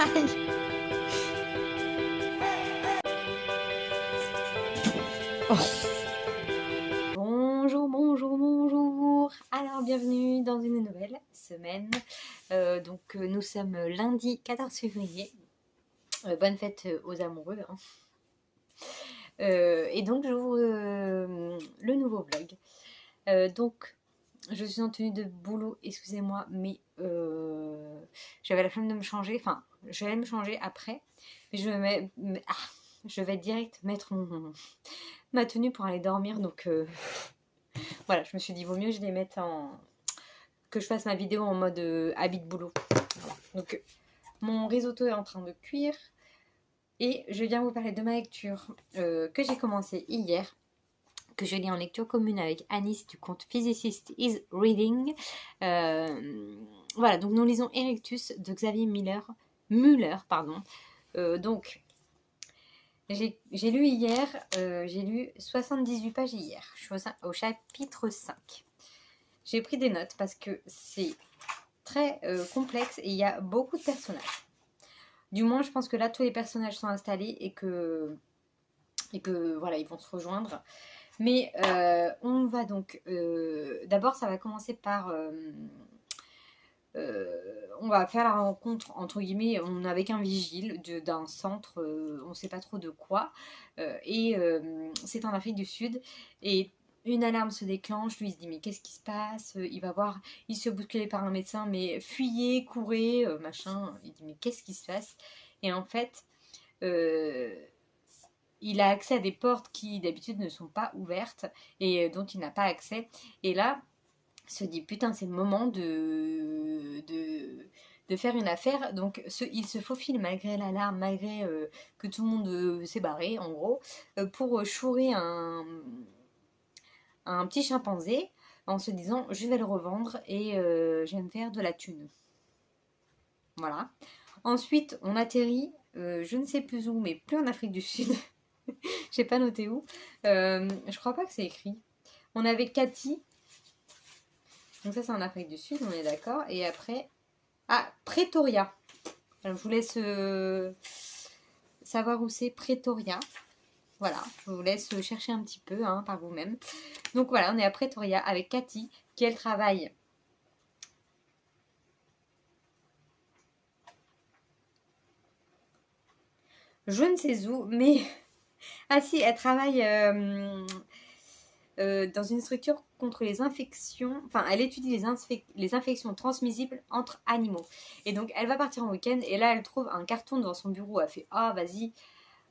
Aïe. Oh. Bonjour, bonjour, bonjour. Alors, bienvenue dans une nouvelle semaine. Nous sommes lundi 14 février. Bonne fête aux amoureux. Hein. Et donc, j'ouvre le nouveau vlog. Je suis en tenue de boulot, excusez-moi, mais j'avais la flemme de me changer. Enfin, j'allais me changer après, mais je vais direct mettre ma tenue pour aller dormir. Donc voilà, je me suis dit, vaut mieux je les mette que je fasse ma vidéo en mode habit de boulot. Voilà. Donc mon risotto est en train de cuire et je viens vous parler de ma lecture que j'ai commencé hier, que je lis en lecture commune avec Anis du compte Physicist is Reading. Voilà, donc nous lisons Erectus de Xavier Muller, pardon. Donc, j'ai lu hier, j'ai lu 78 pages hier. Je suis au chapitre 5. J'ai pris des notes parce que c'est très complexe et il y a beaucoup de personnages. Du moins, je pense que là, tous les personnages sont installés et que voilà, ils vont se rejoindre. Mais on va donc... D'abord, ça va commencer par... on va faire la rencontre, entre guillemets, avec un vigile d'un centre, on ne sait pas trop de quoi. C'est en Afrique du Sud. Et une alarme se déclenche, lui il se dit mais qu'est-ce qui se passe, il va voir, il se fait bousculer par un médecin, mais fuyez, courez, machin. Il dit mais qu'est-ce qui se passe? Et en fait... il a accès à des portes qui d'habitude ne sont pas ouvertes et dont il n'a pas accès. Et là, il se dit putain, c'est le moment de faire une affaire. Donc il se faufile malgré l'alarme, malgré que tout le monde s'est barré en gros, pour chourer un petit chimpanzé en se disant je vais le revendre et je vais me faire de la thune. Voilà. Ensuite, on atterrit, je ne sais plus où, mais plus en Afrique du Sud. J'ai pas noté où. Je crois pas que c'est écrit. On avait Cathy. Donc ça c'est en Afrique du Sud, on est d'accord. Et après... Ah, Pretoria. Alors, je vous laisse savoir où c'est Pretoria. Voilà, je vous laisse chercher un petit peu hein, par vous-même. Donc voilà, on est à Pretoria avec Cathy, qui elle travaille... Je ne sais où, mais... Ah si, elle travaille dans une structure contre les infections. Enfin, elle étudie les infections transmissibles entre animaux. Et donc, elle va partir en week-end. Et là, elle trouve un carton devant son bureau. Elle fait « Ah, vas-y,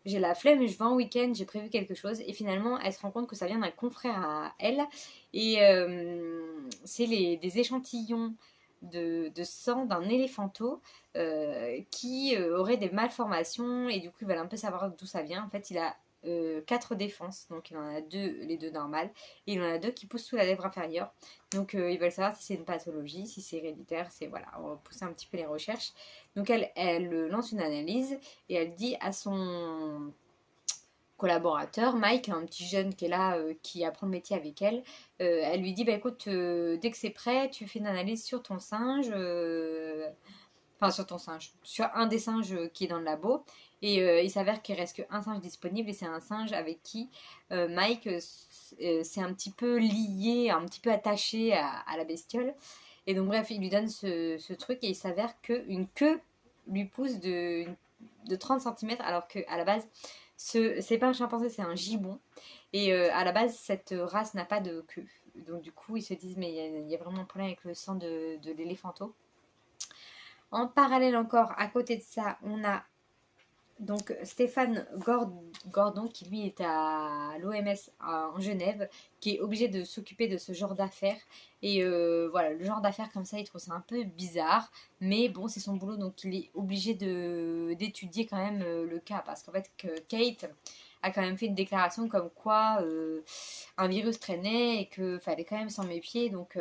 j'ai la flemme, je vais en week-end, j'ai prévu quelque chose. » Et finalement, elle se rend compte que ça vient d'un confrère à elle. Et c'est des échantillons de sang d'un éléphanteau qui aurait des malformations. Et du coup, ils veulent un peu savoir d'où ça vient. En fait, il a 4 défenses, donc il en a 2, les 2 normales, et il en a 2 qui poussent sous la lèvre inférieure. Donc ils veulent savoir si c'est une pathologie, si c'est héréditaire, c'est voilà, on va pousser un petit peu les recherches. Donc elle lance une analyse et elle dit à son collaborateur, Mike, un petit jeune qui est là, qui apprend le métier avec elle, elle lui dit bah écoute, dès que c'est prêt, tu fais une analyse sur ton singe, enfin sur ton singe, sur un des singes qui est dans le labo. Et il s'avère qu'il reste qu'un singe disponible et c'est un singe avec qui Mike s'est un petit peu lié, un petit peu attaché à la bestiole. Et donc bref, il lui donne ce truc et il s'avère qu'une queue lui pousse de 30 cm alors qu'à la base, c'est pas un chimpanzé, c'est un gibbon. Et à la base, cette race n'a pas de queue. Donc du coup, ils se disent mais il y a vraiment un problème avec le sang de l'éléphanteau. En parallèle encore, à côté de ça, on a donc Stéphane Gordon qui lui est à l'OMS en Genève, qui est obligé de s'occuper de ce genre d'affaires. Et voilà, le genre d'affaires comme ça, il trouve ça un peu bizarre. Mais bon, c'est son boulot, donc il est obligé d'étudier quand même le cas. Parce qu'en fait, Kate a quand même fait une déclaration comme quoi un virus traînait et qu'il fallait quand même s'en méfier. Donc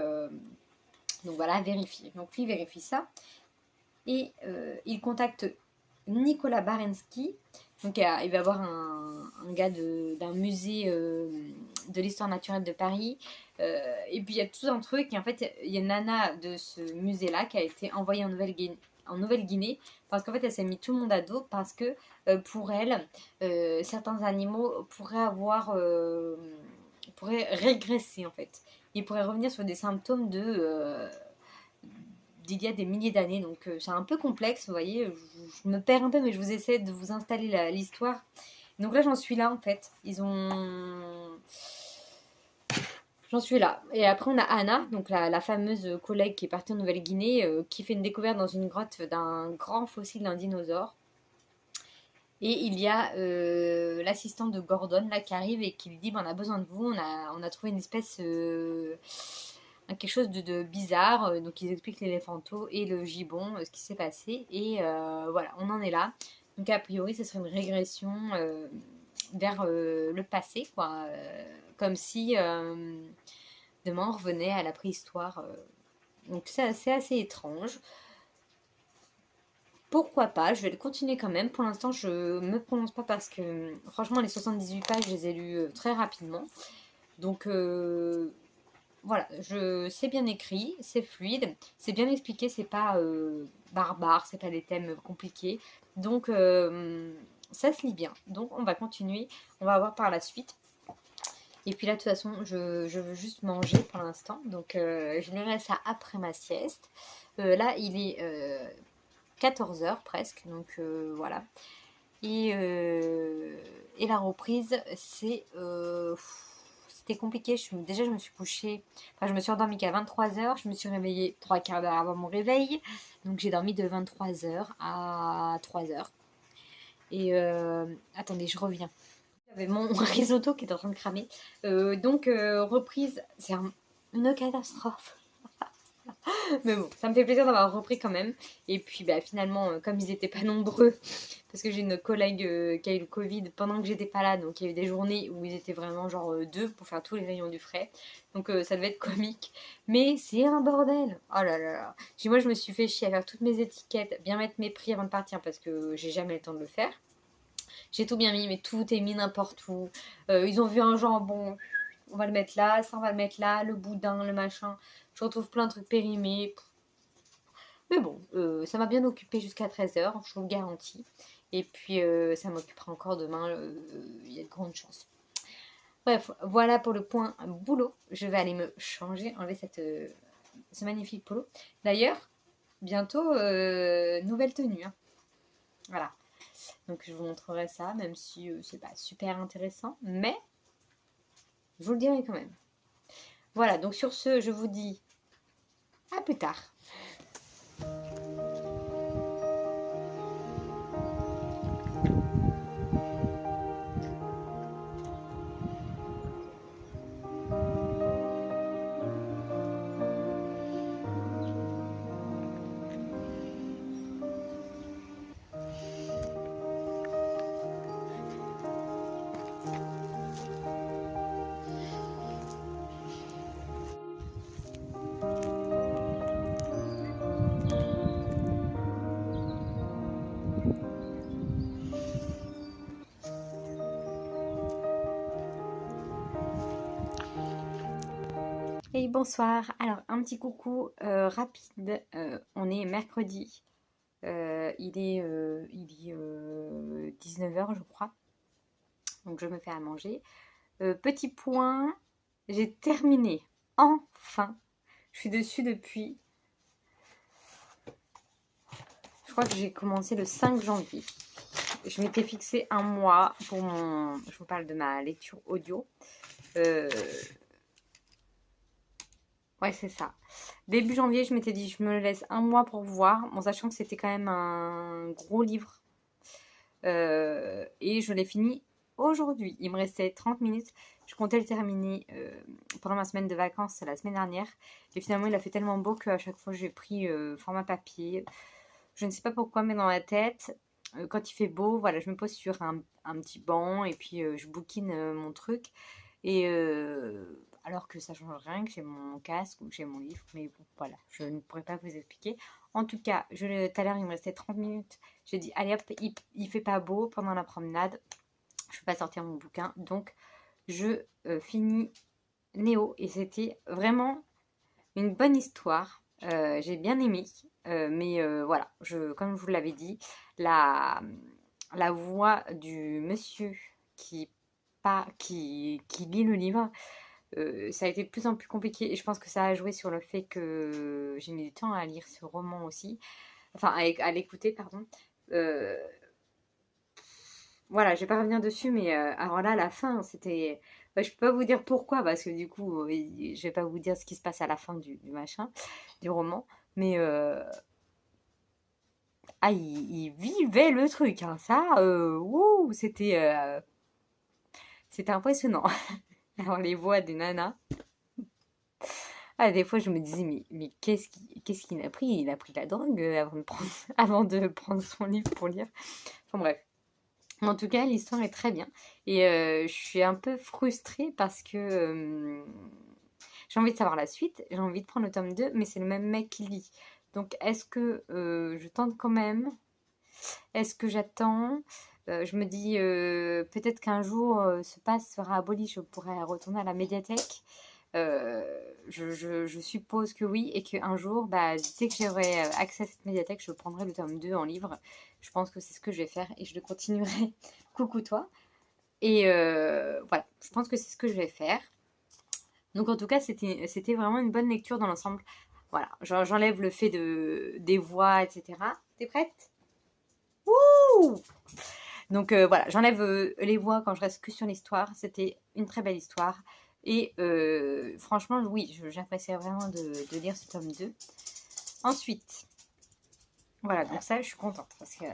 voilà, vérifier. Donc lui vérifie ça. Et il contacte Nicolas Barensky. Donc il va avoir un gars d'un musée de l'histoire naturelle de Paris. Et puis il y a tout un truc. Et en fait, il y a une nana de ce musée-là qui a été envoyée en Nouvelle-Guinée. en Nouvelle-Guinée, parce qu'en fait elle s'est mis tout le monde à dos, parce que pour elle, certains animaux pourraient régresser en fait. Ils pourraient revenir sur des symptômes d'il y a des milliers d'années. Donc c'est un peu complexe, vous voyez, je me perds un peu, mais je vous essaie de vous installer l'histoire. Donc là, j'en suis là, en fait. J'en suis là. Et après, on a Anna, donc la fameuse collègue qui est partie en Nouvelle-Guinée, qui fait une découverte dans une grotte d'un grand fossile d'un dinosaure. Et il y a l'assistant de Gordon là qui arrive et qui lui dit, on a besoin de vous, on a trouvé une espèce, quelque chose de bizarre. Donc ils expliquent l'éléphanto et le gibbon, ce qui s'est passé. Et voilà, on en est là. Donc a priori, ce serait une régression vers le passé, quoi. Comme si demain on revenait à la préhistoire. Donc c'est assez étrange. Pourquoi pas, je vais le continuer quand même. Pour l'instant, je me prononce pas parce que franchement, les 78 pages, je les ai lues très rapidement. Donc voilà, c'est bien écrit, c'est fluide, c'est bien expliqué, c'est pas barbare, c'est pas des thèmes compliqués. Donc ça se lit bien. Donc on va continuer, on va voir par la suite. Et puis là, de toute façon, je veux juste manger pour l'instant. Donc je lirai ça après ma sieste. Là, il est 14h presque, donc voilà. Et la reprise, c'était compliqué. Déjà, je me suis couchée, enfin, je me suis endormie qu'à 23h. Je me suis réveillée 3 quarts d'heure avant mon réveil. Donc, j'ai dormi de 23h à 3h. Et attendez, je reviens. J'avais mon risotto qui est en train de cramer. Donc, reprise, c'est une catastrophe. Mais bon, ça me fait plaisir d'avoir repris quand même. Et puis bah, finalement, comme ils n'étaient pas nombreux, parce que j'ai une collègue qui a eu le Covid pendant que j'étais pas là, donc il y a eu des journées où ils étaient vraiment genre deux pour faire tous les rayons du frais. Donc ça devait être comique. Mais c'est un bordel. Oh là là là. Moi, je me suis fait chier à faire toutes mes étiquettes, bien mettre mes prix avant de partir parce que j'ai jamais le temps de le faire. J'ai tout bien mis, mais tout est mis n'importe où. Ils ont vu un jambon, on va le mettre là, ça on va le mettre là, le boudin, le machin. Je retrouve plein de trucs périmés. Mais bon, ça m'a bien occupé jusqu'à 13h, je vous le garantis. Et puis ça m'occupera encore demain, il y a de grandes chances. Bref, voilà pour le point boulot. Je vais aller me changer, enlever ce magnifique polo. D'ailleurs, bientôt, nouvelle tenue. Hein. Voilà. Donc je vous montrerai ça, même si c'est pas super intéressant. Mais je vous le dirai quand même. Voilà, donc sur ce, je vous dis à plus tard. Et bonsoir, alors un petit coucou rapide, on est mercredi, il est 19h je crois, donc je me fais à manger. Petit point, j'ai terminé, enfin, je suis dessus depuis, je crois que j'ai commencé le 5 janvier. Je m'étais fixé un mois pour je vous parle de ma lecture audio. Ouais, c'est ça. Début janvier, je m'étais dit, je me laisse un mois pour voir, en sachant que c'était quand même un gros livre. Et je l'ai fini aujourd'hui. Il me restait 30 minutes. Je comptais le terminer pendant ma semaine de vacances la semaine dernière. Et finalement, il a fait tellement beau qu'à chaque fois, j'ai pris format papier. Je ne sais pas pourquoi, mais dans ma tête, quand il fait beau, voilà, je me pose sur un petit banc et puis je bouquine mon truc. Et alors que ça change rien, que j'ai mon casque ou que j'ai mon livre. Mais bon, voilà, je ne pourrais pas vous expliquer. En tout cas, tout à l'heure, il me restait 30 minutes. J'ai dit, allez hop, il fait pas beau pendant la promenade. Je ne peux pas sortir mon bouquin. Donc, je finis Néo. Et c'était vraiment une bonne histoire. J'ai bien aimé, mais voilà, comme je vous l'avais dit, la, la voix du monsieur qui, qui lit le livre, ça a été de plus en plus compliqué et je pense que ça a joué sur le fait que j'ai mis du temps à lire ce roman aussi, enfin à l'écouter, pardon. Euh, voilà, je vais pas revenir dessus, mais alors là, la fin, c'était. Ouais, je peux pas vous dire pourquoi, parce que du coup, je vais pas vous dire ce qui se passe à la fin du machin, du roman, mais ah, il vivait le truc, hein, ça, wouh, c'était impressionnant. Alors les voix des nanas. Ah, des fois, je me disais, mais qu'est-ce qu'il a pris? Il a pris de la drogue avant de prendre son livre pour lire. Enfin bref. En tout cas, l'histoire est très bien. Et je suis un peu frustrée parce que j'ai envie de savoir la suite. J'ai envie de prendre le tome 2, mais c'est le même mec qui lit. Donc, est-ce que je tente quand même? Est-ce que j'attends? Je me dis peut-être qu'un jour ce pass sera aboli, je pourrai retourner à la médiathèque. Je suppose que oui, et qu'un jour, bah, dès que j'aurai accès à cette médiathèque, je prendrai le tome 2 en livre. Je pense que c'est ce que je vais faire et je le continuerai. Coucou toi. Et voilà, je pense que c'est ce que je vais faire. Donc en tout cas, c'était vraiment une bonne lecture dans l'ensemble. Voilà, j'enlève le fait des voix, etc. T'es prête? Ouh! Donc voilà, j'enlève les voix quand je reste que sur l'histoire. C'était une très belle histoire. Et franchement, oui, j'apprécie vraiment de lire ce tome 2. Ensuite, voilà, donc ça, je suis contente. Parce que,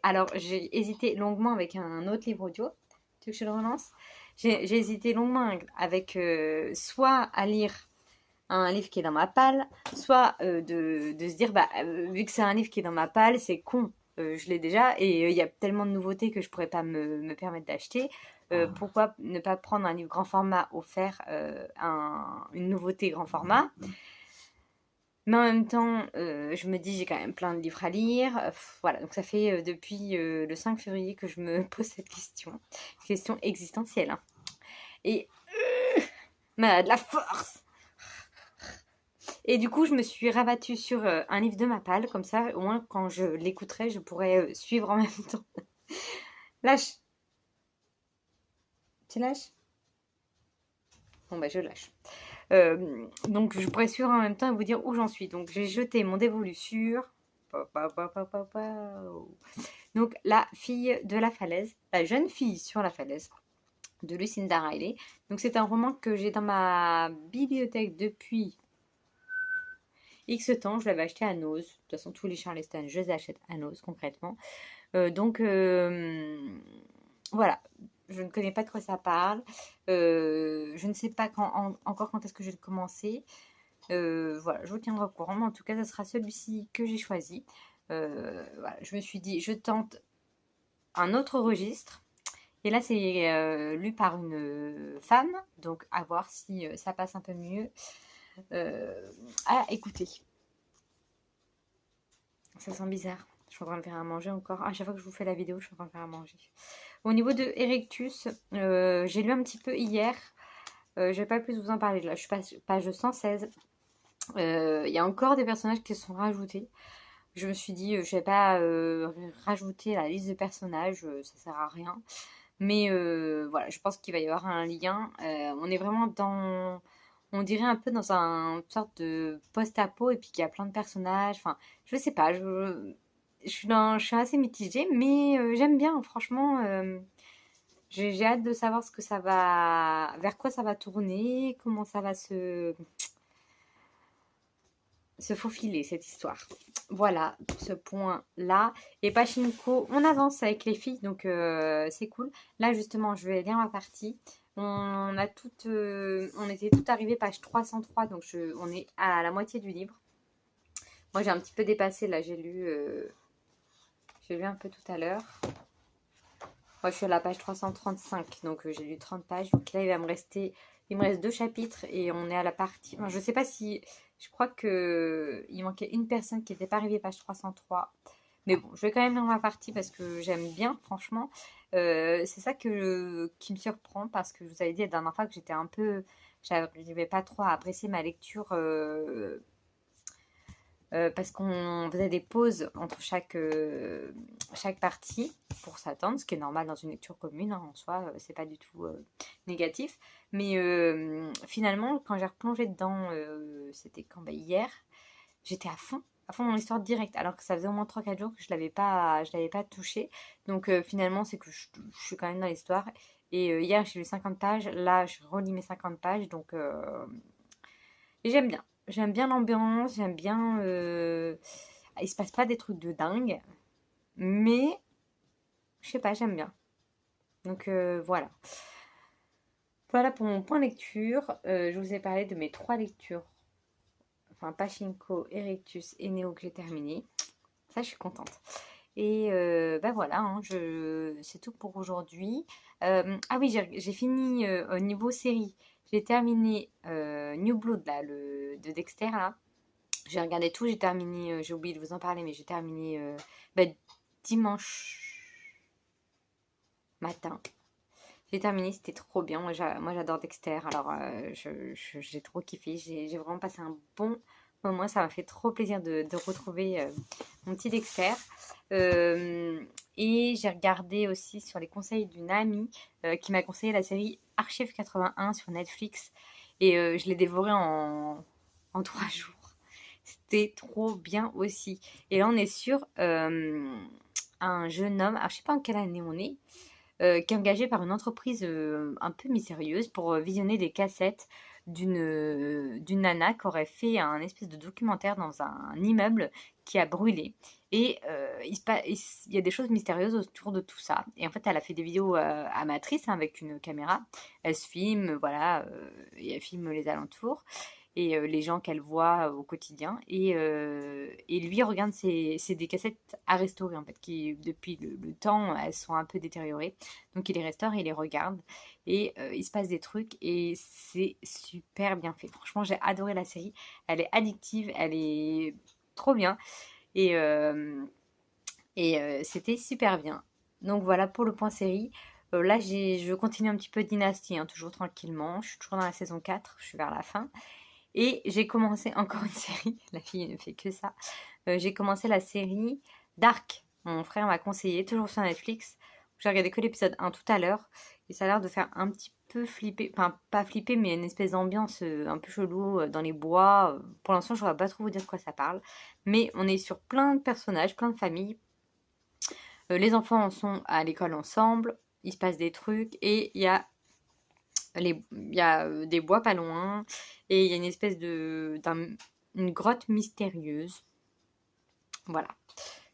alors, j'ai hésité longuement avec un autre livre audio. Tu veux que je le relance? J'ai hésité longuement avec soit à lire un livre qui est dans ma palle, soit de se dire, bah, vu que c'est un livre qui est dans ma palle, c'est con, je l'ai déjà, et il y a tellement de nouveautés que je pourrais pas me permettre d'acheter. Pourquoi ne pas prendre un livre grand format offert, une nouveauté grand format? Mais en même temps, je me dis, j'ai quand même plein de livres à lire. Voilà, donc ça fait depuis le 5 février que je me pose cette question existentielle, hein. Et de la force! Et du coup, je me suis rabattue sur un livre de ma palle, comme ça, au moins quand je l'écouterai, je pourrais suivre en même temps. Lâche. Tu lâches? Bon, bah, je lâche. Donc, je pourrais suivre en même temps et vous dire où j'en suis. Donc, j'ai jeté mon dévolu sur. Donc, la fille de la falaise, la jeune fille sur la falaise de Lucinda Riley. Donc, c'est un roman que j'ai dans ma bibliothèque depuis X temps. Je l'avais acheté à Nose. De toute façon, tous les Charleston, je les achète à Nose concrètement. Donc, voilà. Je ne connais pas de quoi ça parle. Je ne sais pas encore quand est-ce que je vais commencer. Voilà, je vous tiendrai au courant. Mais en tout cas, ce sera celui-ci que j'ai choisi. Voilà, je me suis dit, je tente un autre registre. Et là, c'est lu par une femme. Donc, à voir si ça passe un peu mieux à écouter. Ça sent bizarre. Je suis en train de faire à manger encore. À chaque fois que je vous fais la vidéo, je suis en train de faire à manger. Au niveau de Erectus, j'ai lu un petit peu hier. Je ne vais pas plus vous en parler. Là, je suis page 116. Il y a encore des personnages qui sont rajoutés. Je me suis dit, je ne vais pas rajouter la liste de personnages. Ça sert à rien. Mais voilà, je pense qu'il va y avoir un lien. On est vraiment dans... On dirait un peu dans une sorte de post-apo et puis qu'il y a plein de personnages. Enfin, je sais pas, je suis assez mitigée, mais j'aime bien, franchement. J'ai hâte de savoir vers quoi ça va tourner, comment ça va se faufiler cette histoire. Voilà pour ce point-là. Et Pachinko, on avance avec les filles, donc c'est cool. Là justement, je vais lire ma partie. On était toutes arrivées page 303, donc on est à la moitié du livre. Moi j'ai un petit peu dépassé, là j'ai lu un peu tout à l'heure. Moi je suis à la page 335, donc j'ai lu 30 pages. Donc là il me reste 2 chapitres et on est à la partie... Enfin, je sais pas si... Je crois qu'il manquait une personne qui n'était pas arrivée page 303. Mais bon, je vais quand même lire ma partie parce que j'aime bien, franchement. C'est ça qui me surprend parce que je vous avais dit la dernière fois que j'étais un peu... J'arrivais pas trop à apprécier ma lecture parce qu'on faisait des pauses entre chaque partie pour s'attendre, ce qui est normal dans une lecture commune, hein, en soi, c'est pas du tout négatif. Mais finalement, quand j'ai replongé dedans, c'était quand hier, j'étais à fond dans l'histoire directe, alors que ça faisait au moins 3 4 jours que je l'avais pas touché. Donc finalement, c'est que je suis quand même dans l'histoire. Et hier, j'ai lu 50 pages, là, je relis mes 50 pages, donc et j'aime bien. J'aime bien l'ambiance, j'aime bien. Il se passe pas des trucs de dingue, mais je sais pas, j'aime bien. Donc voilà. Voilà pour mon point lecture. Je vous ai parlé de mes 3 lectures. Enfin, Pachinko, Erectus et Néo que j'ai terminé. Ça, je suis contente. Et bah voilà, hein, c'est tout pour aujourd'hui. Ah oui, j'ai fini au niveau série. J'ai terminé New Blood, là, de Dexter, là. J'ai regardé tout, j'ai terminé, j'ai oublié de vous en parler, mais j'ai terminé bah, dimanche matin. J'ai terminé, c'était trop bien. Moi, j'adore Dexter, alors j'ai trop kiffé. J'ai vraiment passé un bon moment. Ça m'a fait trop plaisir de retrouver mon petit Dexter. Et j'ai regardé aussi sur les conseils d'une amie qui m'a conseillé la série Archive 81 sur Netflix. Et je l'ai dévorée en 3 jours. C'était trop bien aussi. Et là, on est sur un jeune homme, alors je sais pas en quelle année on est, qui est engagé par une entreprise un peu mystérieuse pour visionner des cassettes d'une nana qui aurait fait un espèce de documentaire dans un immeuble qui a brûlé. Et il y a des choses mystérieuses autour de tout ça. Et en fait, elle a fait des vidéos amatrices, hein, avec une caméra. Elle se filme, voilà, et elle filme les alentours et les gens qu'elle voit au quotidien. Et lui regarde c'est des cassettes à restaurer en fait, qui depuis le temps, elles sont un peu détériorées. Donc il les restaure, il les regarde et il se passe des trucs et c'est super bien fait. Franchement, j'ai adoré la série. Elle est addictive, elle est trop bien et, c'était super bien. Donc voilà pour le point série. Là, je continue un petit peu Dynasty, hein, toujours tranquillement. Je suis toujours dans la saison 4, je suis vers la fin. Et j'ai commencé encore une série. La fille ne fait que ça. J'ai commencé la série Dark. Mon frère m'a conseillé, toujours sur Netflix. J'ai regardé que l'épisode 1 tout à l'heure. Et ça a l'air de faire un petit peu flipper. Enfin, pas flipper, mais une espèce d'ambiance un peu chelou dans les bois. Pour l'instant, je ne saurais pas trop vous dire de quoi ça parle. Mais on est sur plein de personnages, plein de familles. Les enfants sont à l'école ensemble. Il se passe des trucs. Et il y a des bois pas loin et il y a une espèce une grotte mystérieuse. Voilà,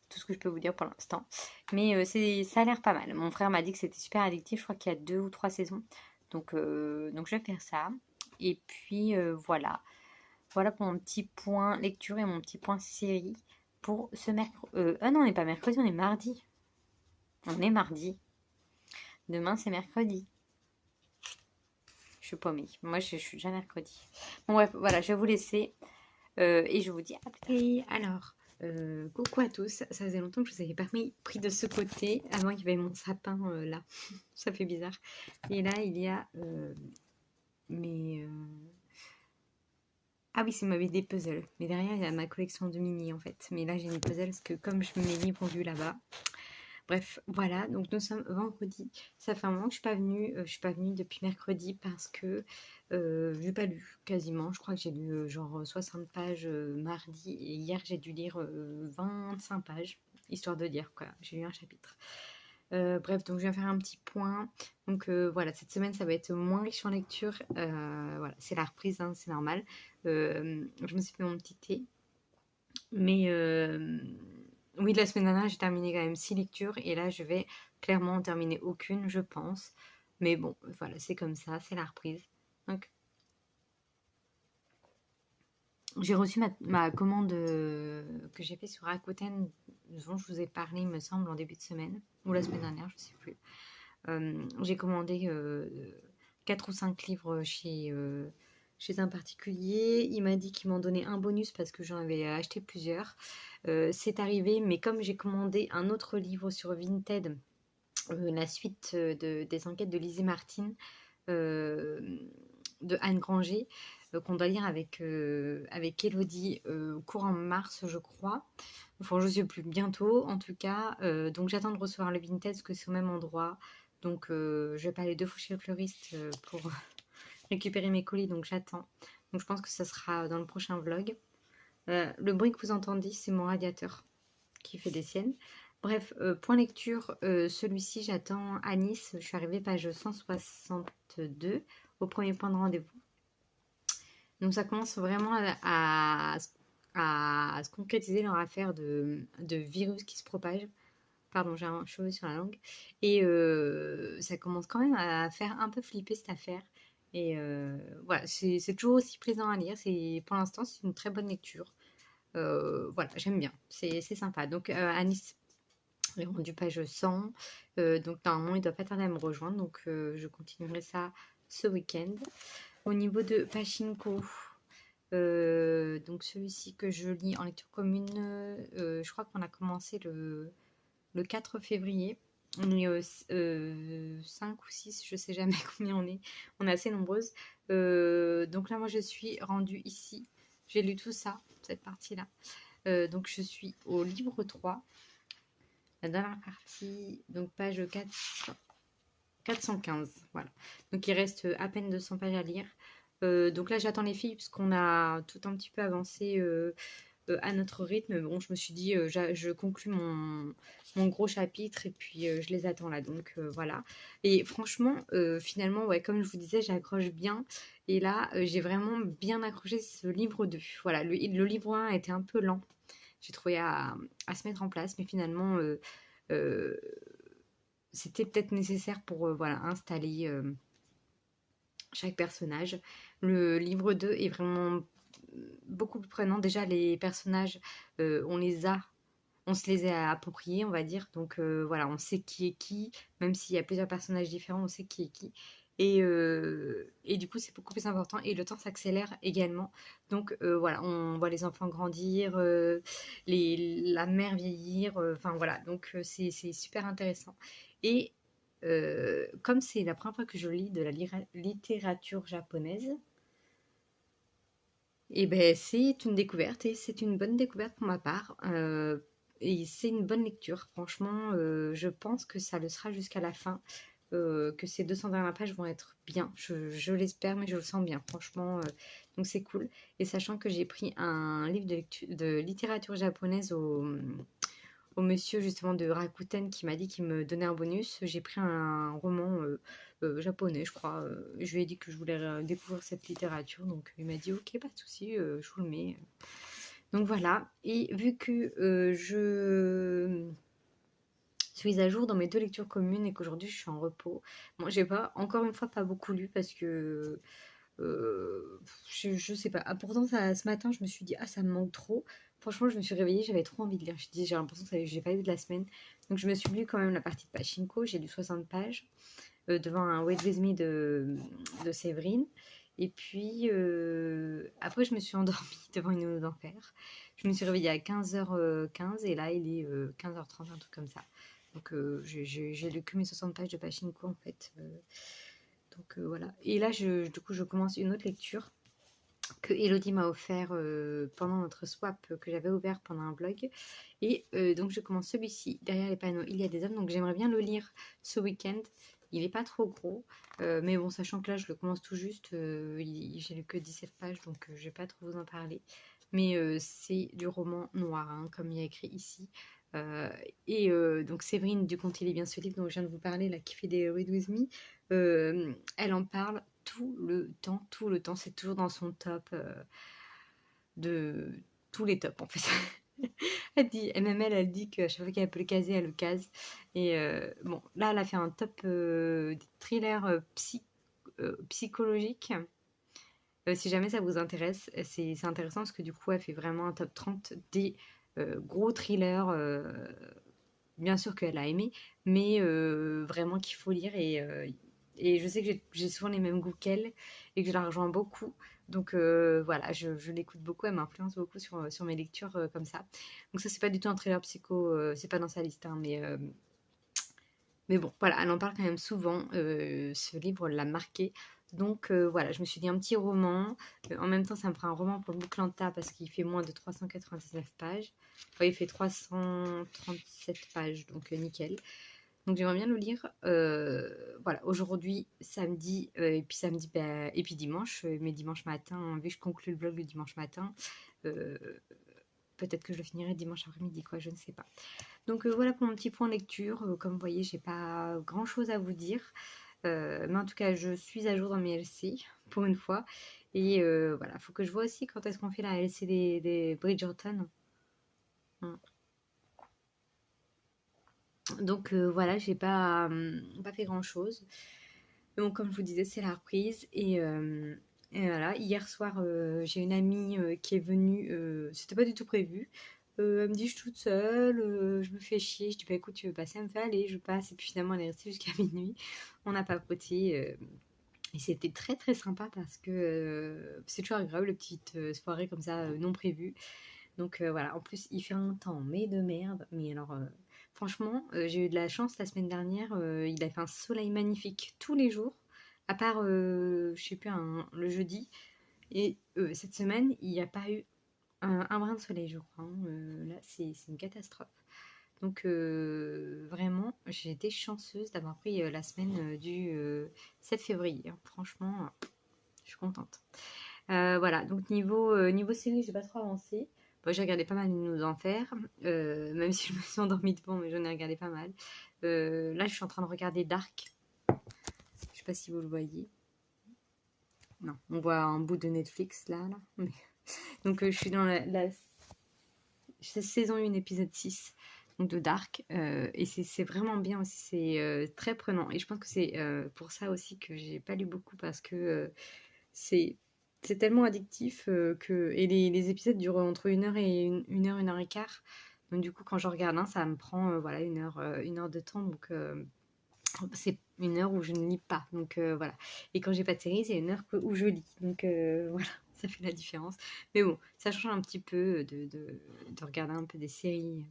tout ce que je peux vous dire pour l'instant. Mais ça a l'air pas mal. Mon frère m'a dit que c'était super addictif. Je crois qu'il y a 2 ou 3 saisons. Donc je vais faire ça. Et puis voilà. Voilà pour mon petit point lecture et mon petit point série pour ce mercredi. Ah non, on n'est pas mercredi, on est mardi. On est mardi. Demain, c'est mercredi. Je suis paumée. Moi, je suis déjà mercredi. Bon, bref, voilà, je vais vous laisser. Et je vous dis à plus. Et alors, coucou à tous. Ça faisait longtemps que je vous avais pas pris de ce côté. Avant, il y avait mon sapin là. Ça fait bizarre. Et là, il y a mes. Ah oui, c'est des puzzles. Mais derrière, il y a ma collection de mini en fait. Mais là, j'ai mes puzzles parce que comme je mets mes livres vus là-bas. Bref, voilà, donc nous sommes vendredi. Ça fait un moment que je suis pas venue depuis mercredi parce que j'ai pas lu quasiment. Je crois que j'ai lu genre 60 pages mardi et hier j'ai dû lire 25 pages, histoire de dire quoi. J'ai lu un chapitre. Bref, donc je viens faire un petit point. Donc voilà, cette semaine ça va être moins riche en lecture. Voilà, c'est la reprise, hein, c'est normal. Je me suis fait mon petit thé. Mais oui, la semaine dernière, j'ai terminé quand même 6 lectures et là, je vais clairement en terminer aucune, je pense. Mais bon, voilà, c'est comme ça, c'est la reprise. Donc, j'ai reçu ma commande que j'ai fait sur Rakuten, dont je vous ai parlé, il me semble, en début de semaine, ou la semaine dernière, je ne sais plus. J'ai commandé 4 ou 5 livres chez un particulier. Il m'a dit qu'il m'en donnait un bonus parce que j'en avais acheté plusieurs. C'est arrivé, mais comme j'ai commandé un autre livre sur Vinted, la suite des enquêtes de Lizzie Martin, de Anne Granger, qu'on doit lire avec Elodie courant mars, je crois. Enfin, je sais plus, bientôt en tout cas. Donc j'attends de recevoir le Vinted parce que c'est au même endroit. Donc je vais pas aller 2 fois chez le fleuriste pour récupérer mes colis, donc j'attends. Donc je pense que ça sera dans le prochain vlog. Le bruit que vous entendez, c'est mon radiateur qui fait des siennes. Bref, point lecture, celui-ci j'attends à Nice. Je suis arrivée page 162 au premier point de rendez-vous. Donc ça commence vraiment à se concrétiser leur affaire de virus qui se propage. Pardon, j'ai un cheveu sur la langue. Et ça commence quand même à faire un peu flipper cette affaire. Et voilà, c'est toujours aussi plaisant à lire. Pour l'instant, c'est une très bonne lecture. Voilà, j'aime bien. C'est sympa. Donc à Nice, j'ai rendu page 100. Donc normalement, il doit pas tarder à me rejoindre. Donc je continuerai ça ce week-end. Au niveau de Pachinko, donc celui-ci que je lis en lecture commune, je crois qu'on a commencé le 4 février. On est 5 ou 6, je sais jamais combien on est. On est assez nombreuses. Donc là, moi, je suis rendue ici. J'ai lu tout ça, cette partie-là. Donc je suis au livre 3. La dernière partie, donc page 415. Voilà. Donc il reste à peine 200 pages à lire. Donc là, j'attends les filles puisqu'on a tout un petit peu avancé à notre rythme. Bon, je me suis dit, je conclue mon gros chapitre et puis je les attends là. Donc voilà. Et franchement, finalement, ouais, comme je vous disais, j'accroche bien. Et là, j'ai vraiment bien accroché ce livre 2. Voilà, le livre 1 a été un peu lent. J'ai trouvé à se mettre en place, mais finalement, c'était peut-être nécessaire pour voilà, installer chaque personnage. Le livre 2 est vraiment beaucoup plus prenant. Déjà, les personnages, on se les a appropriés, on va dire. Donc voilà, on sait qui est qui, même s'il y a plusieurs personnages différents, on sait qui est qui. Et du coup, c'est beaucoup plus important. Et le temps s'accélère également. Donc voilà, on voit les enfants grandir, la mère vieillir. Enfin voilà, donc c'est super intéressant. Et comme c'est la première fois que je lis de la littérature japonaise, et ben c'est une découverte et c'est une bonne découverte pour ma part. Et c'est une bonne lecture. Franchement, je pense que ça le sera jusqu'à la fin. Que ces 200 dernières pages vont être bien. Je l'espère, mais je le sens bien. Franchement, donc c'est cool. Et sachant que j'ai pris un livre de littérature japonaise au monsieur justement de Rakuten qui m'a dit qu'il me donnait un bonus. J'ai pris un roman japonais, je crois. Je lui ai dit que je voulais découvrir cette littérature, donc il m'a dit ok, pas de souci, je vous le mets. Donc voilà. Et vu que je suis à jour dans mes 2 lectures communes et qu'aujourd'hui je suis en repos, bon, j'ai pas encore une fois pas beaucoup lu parce que je sais pas. Ah, pourtant, ce matin, je me suis dit, ah, ça me manque trop. Franchement, je me suis réveillée, j'avais trop envie de lire. J'ai l'impression que j'ai pas lu de la semaine. Donc, je me suis lu quand même la partie de Pachinko. J'ai lu 60 pages devant un Wait With Me de Séverine. Et puis, après, je me suis endormie devant une eau d'enfer. Je me suis réveillée à 15h15 et là, il est 15h30, un truc comme ça. Donc, j'ai lu que mes 60 pages de Pachinko en fait. Donc voilà. Et là, du coup, je commence une autre lecture que Elodie m'a offert pendant notre swap que j'avais ouvert pendant un vlog. Et donc, je commence celui-ci. Derrière les panneaux, il y a des hommes. Donc, j'aimerais bien le lire ce week-end. Il n'est pas trop gros. Mais bon, sachant que là, je le commence tout juste. J'ai lu que 17 pages, donc je ne vais pas trop vous en parler. Mais c'est du roman noir, hein, comme il y a écrit ici. Et donc Séverine Duconte, il est bien ce livre dont je viens de vous parler, là, qui fait des Read With Me. Elle en parle tout le temps. C'est toujours dans son top de tous les tops, en fait. Elle dit qu'à chaque fois qu'elle peut le caser, elle le case. Et bon, là, elle a fait un top thriller psychologique. Si jamais ça vous intéresse, c'est intéressant parce que du coup, elle fait vraiment un top 30 des gros thrillers. Bien sûr qu'elle a aimé, mais vraiment qu'il faut lire. Et je sais que j'ai souvent les mêmes goûts qu'elle et que je la rejoins beaucoup. Donc voilà, je l'écoute beaucoup, elle m'influence beaucoup sur mes lectures comme ça. Donc ça, c'est pas du tout un thriller psycho, c'est pas dans sa liste, hein, mais Mais bon, voilà, elle en parle quand même souvent. Ce livre l'a marqué. Donc voilà, je me suis dit un petit roman. En même temps, ça me fera un roman pour Booklanta parce qu'il fait moins de 399 pages. Enfin, il fait 337 pages, donc nickel. Donc j'aimerais bien le lire. Voilà, aujourd'hui, samedi, et puis samedi, et puis dimanche, mais dimanche matin, vu que je conclue le vlog le dimanche matin, euh, peut-être que je le finirai dimanche après-midi, quoi, je ne sais pas. Donc voilà pour mon petit point lecture. Comme vous voyez, j'ai pas grand chose à vous dire. Mais en tout cas, je suis à jour dans mes LC pour une fois. Et voilà, faut que je vois aussi quand est-ce qu'on fait la LC des Bridgerton. Mm. Donc voilà, j'ai pas fait grand chose. Donc comme je vous disais, c'est la reprise. Et voilà, hier soir, j'ai une amie qui est venue. C'était pas du tout prévu. Elle me dit, je suis toute seule, je me fais chier. Je dis, bah écoute, tu veux passer? Elle me fait, allez, je passe. Et puis finalement, elle est restée jusqu'à minuit. On a papoté. Et c'était très très sympa parce que c'est toujours agréable, les petites soirées comme ça, non prévues. Donc voilà, en plus, il fait un temps, mais de merde. Mais alors, franchement, j'ai eu de la chance la semaine dernière. Il a fait un soleil magnifique tous les jours, à part, je sais plus, le jeudi. Et cette semaine, il n'y a pas eu un brin de soleil, je crois, hein. Là, c'est une catastrophe. Donc vraiment, j'ai été chanceuse d'avoir pris la semaine du 7 février, hein. Franchement, je suis contente. Voilà, donc niveau série, j'ai pas trop avancé. Bon, j'ai regardé pas mal de Nos Enfers, même si je me suis endormie devant, mais j'en ai regardé pas mal. Là, je suis en train de regarder Dark. Je sais pas si vous le voyez. Non, on voit un bout de Netflix là. Mais... Donc, je suis dans la saison 1, épisode 6 donc de Dark. Et c'est vraiment bien aussi. C'est très prenant. Et je pense que c'est pour ça aussi que j'ai pas lu beaucoup parce que c'est tellement addictif que. Et les épisodes durent entre 1 heure et 1 heure et quart. Donc, du coup, quand je regarde un, ça me prend voilà, 1 heure de temps. Donc, c'est 1 heure où je ne lis pas. Donc, voilà. Et quand j'ai pas de série, c'est 1 heure où je lis. Donc, voilà. Ça fait la différence. Mais bon, ça change un petit peu de regarder un peu des séries.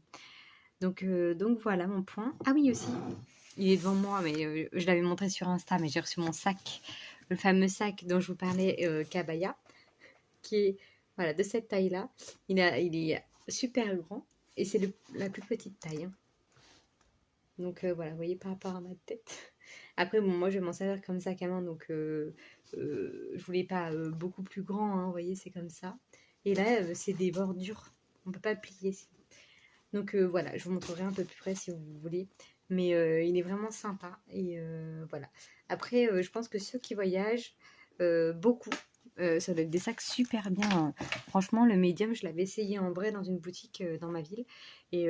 Donc voilà mon point. Ah oui, aussi, il est devant moi, mais je l'avais montré sur Insta, mais j'ai reçu mon sac, le fameux sac dont je vous parlais, Kabaya, qui est voilà, de cette taille-là. Il est super grand et c'est la plus petite taille, hein. Donc voilà, vous voyez par rapport à ma tête. Après, bon, moi je vais m'en servir comme sac à main, donc je voulais pas beaucoup plus grand, hein, vous voyez, c'est comme ça. Et là, c'est des bordures, on peut pas plier. Donc voilà, je vous montrerai un peu plus près si vous voulez. Mais il est vraiment sympa. Et voilà. Après, je pense que ceux qui voyagent beaucoup, ça doit être des sacs super bien. Franchement, le médium, je l'avais essayé en vrai dans une boutique dans ma ville. Et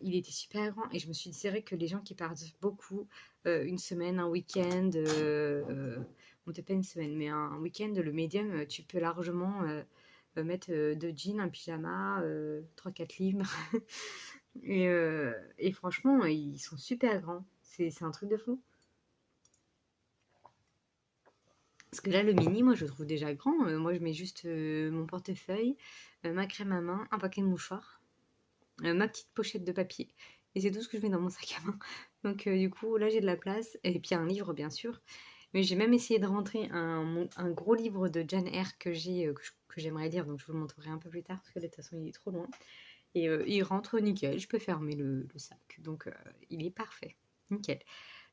il était super grand. Et je me suis dit, c'est vrai que les gens qui partent beaucoup, une semaine, un week-end, bon, peut-être pas une semaine, mais un week-end, le médium, tu peux largement mettre 2 jeans, un pyjama, 3-4 livres. Et franchement, ils sont super grands. C'est un truc de fou. Parce que là, le mini, moi, je le trouve déjà grand. Moi, je mets juste mon portefeuille, ma crème à main, un paquet de mouchoirs, ma petite pochette de papier. Et c'est tout ce que je mets dans mon sac à main. Donc, du coup, là, j'ai de la place. Et puis, un livre, bien sûr. Mais j'ai même essayé de rentrer un gros livre de Jane Eyre que j'aimerais lire. Donc, je vous le montrerai un peu plus tard parce que de toute façon, il est trop loin. Et il rentre nickel. Je peux fermer le sac. Donc, il est parfait. Nickel.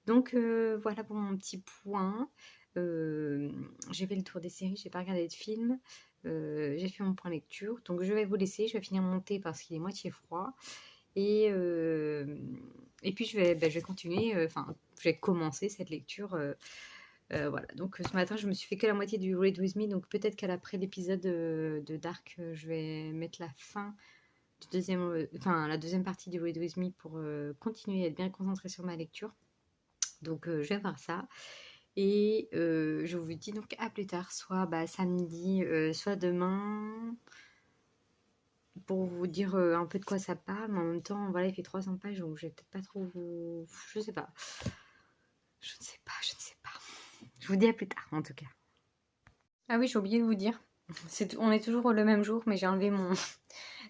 Donc, voilà pour mon petit point. J'ai fait le tour des séries, j'ai pas regardé de films. J'ai fait mon point lecture. Donc, je vais vous laisser. Je vais finir mon thé parce qu'il est moitié froid. Et, et puis, je vais continuer. Enfin, je vais commencer cette lecture. Voilà. Donc, ce matin, je me suis fait que la moitié du Read With Me. Donc, peut-être qu'après l'épisode de Dark, je vais mettre la fin la deuxième partie du Read With Me pour continuer à être bien concentrée sur ma lecture. Donc je vais voir ça. Et je vous dis donc à plus tard, soit samedi, soit demain, pour vous dire un peu de quoi ça parle. Mais en même temps, voilà, il fait 300 pages, donc je vais peut-être pas trop vous... Je sais pas. Je ne sais pas, je ne sais pas. Je vous dis à plus tard, en tout cas. Ah oui, j'ai oublié de vous dire. On est toujours le même jour, mais j'ai enlevé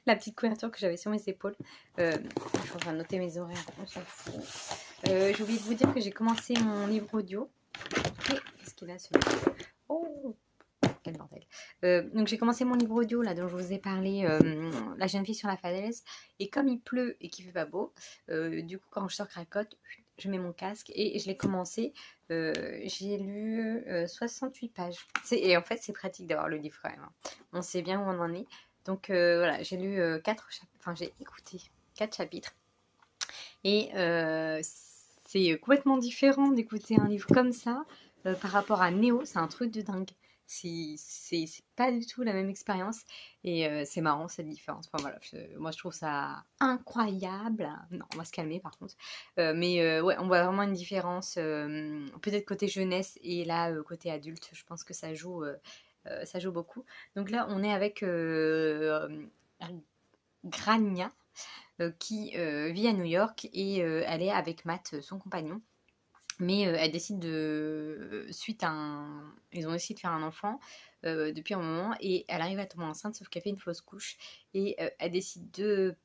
la petite couverture que j'avais sur mes épaules. Je suis en train de noter mes horaires, on s'en fout. J'ai oublié de vous dire que j'ai commencé mon livre audio. Qu'est-ce qu'il a celui-là? Oh, quel bordel. Donc j'ai commencé mon livre audio là dont je vous ai parlé, La jeune fille sur la falaise. Et comme il pleut et qu'il fait pas beau, du coup quand je sors cracotte, je mets mon casque et je l'ai commencé. J'ai lu 68 pages. Et en fait c'est pratique d'avoir le livre quand même, hein. On sait bien où on en est. Donc voilà, j'ai lu 4 chapitres, enfin j'ai écouté 4 chapitres. Et c'est complètement différent d'écouter un livre comme ça par rapport à Néo, c'est un truc de dingue. C'est pas du tout la même expérience et c'est marrant cette différence. Enfin voilà, moi je trouve ça incroyable. Non, on va se calmer par contre. Mais ouais, on voit vraiment une différence, peut-être côté jeunesse et là côté adulte. Je pense que ça joue beaucoup. Donc là, on est avec Grania qui vit à New York et elle est avec Matt, son compagnon. Mais elle décide suite à ils ont essayé de faire un enfant depuis un moment et elle arrive à tomber enceinte sauf qu'elle fait une fausse couche et elle décide de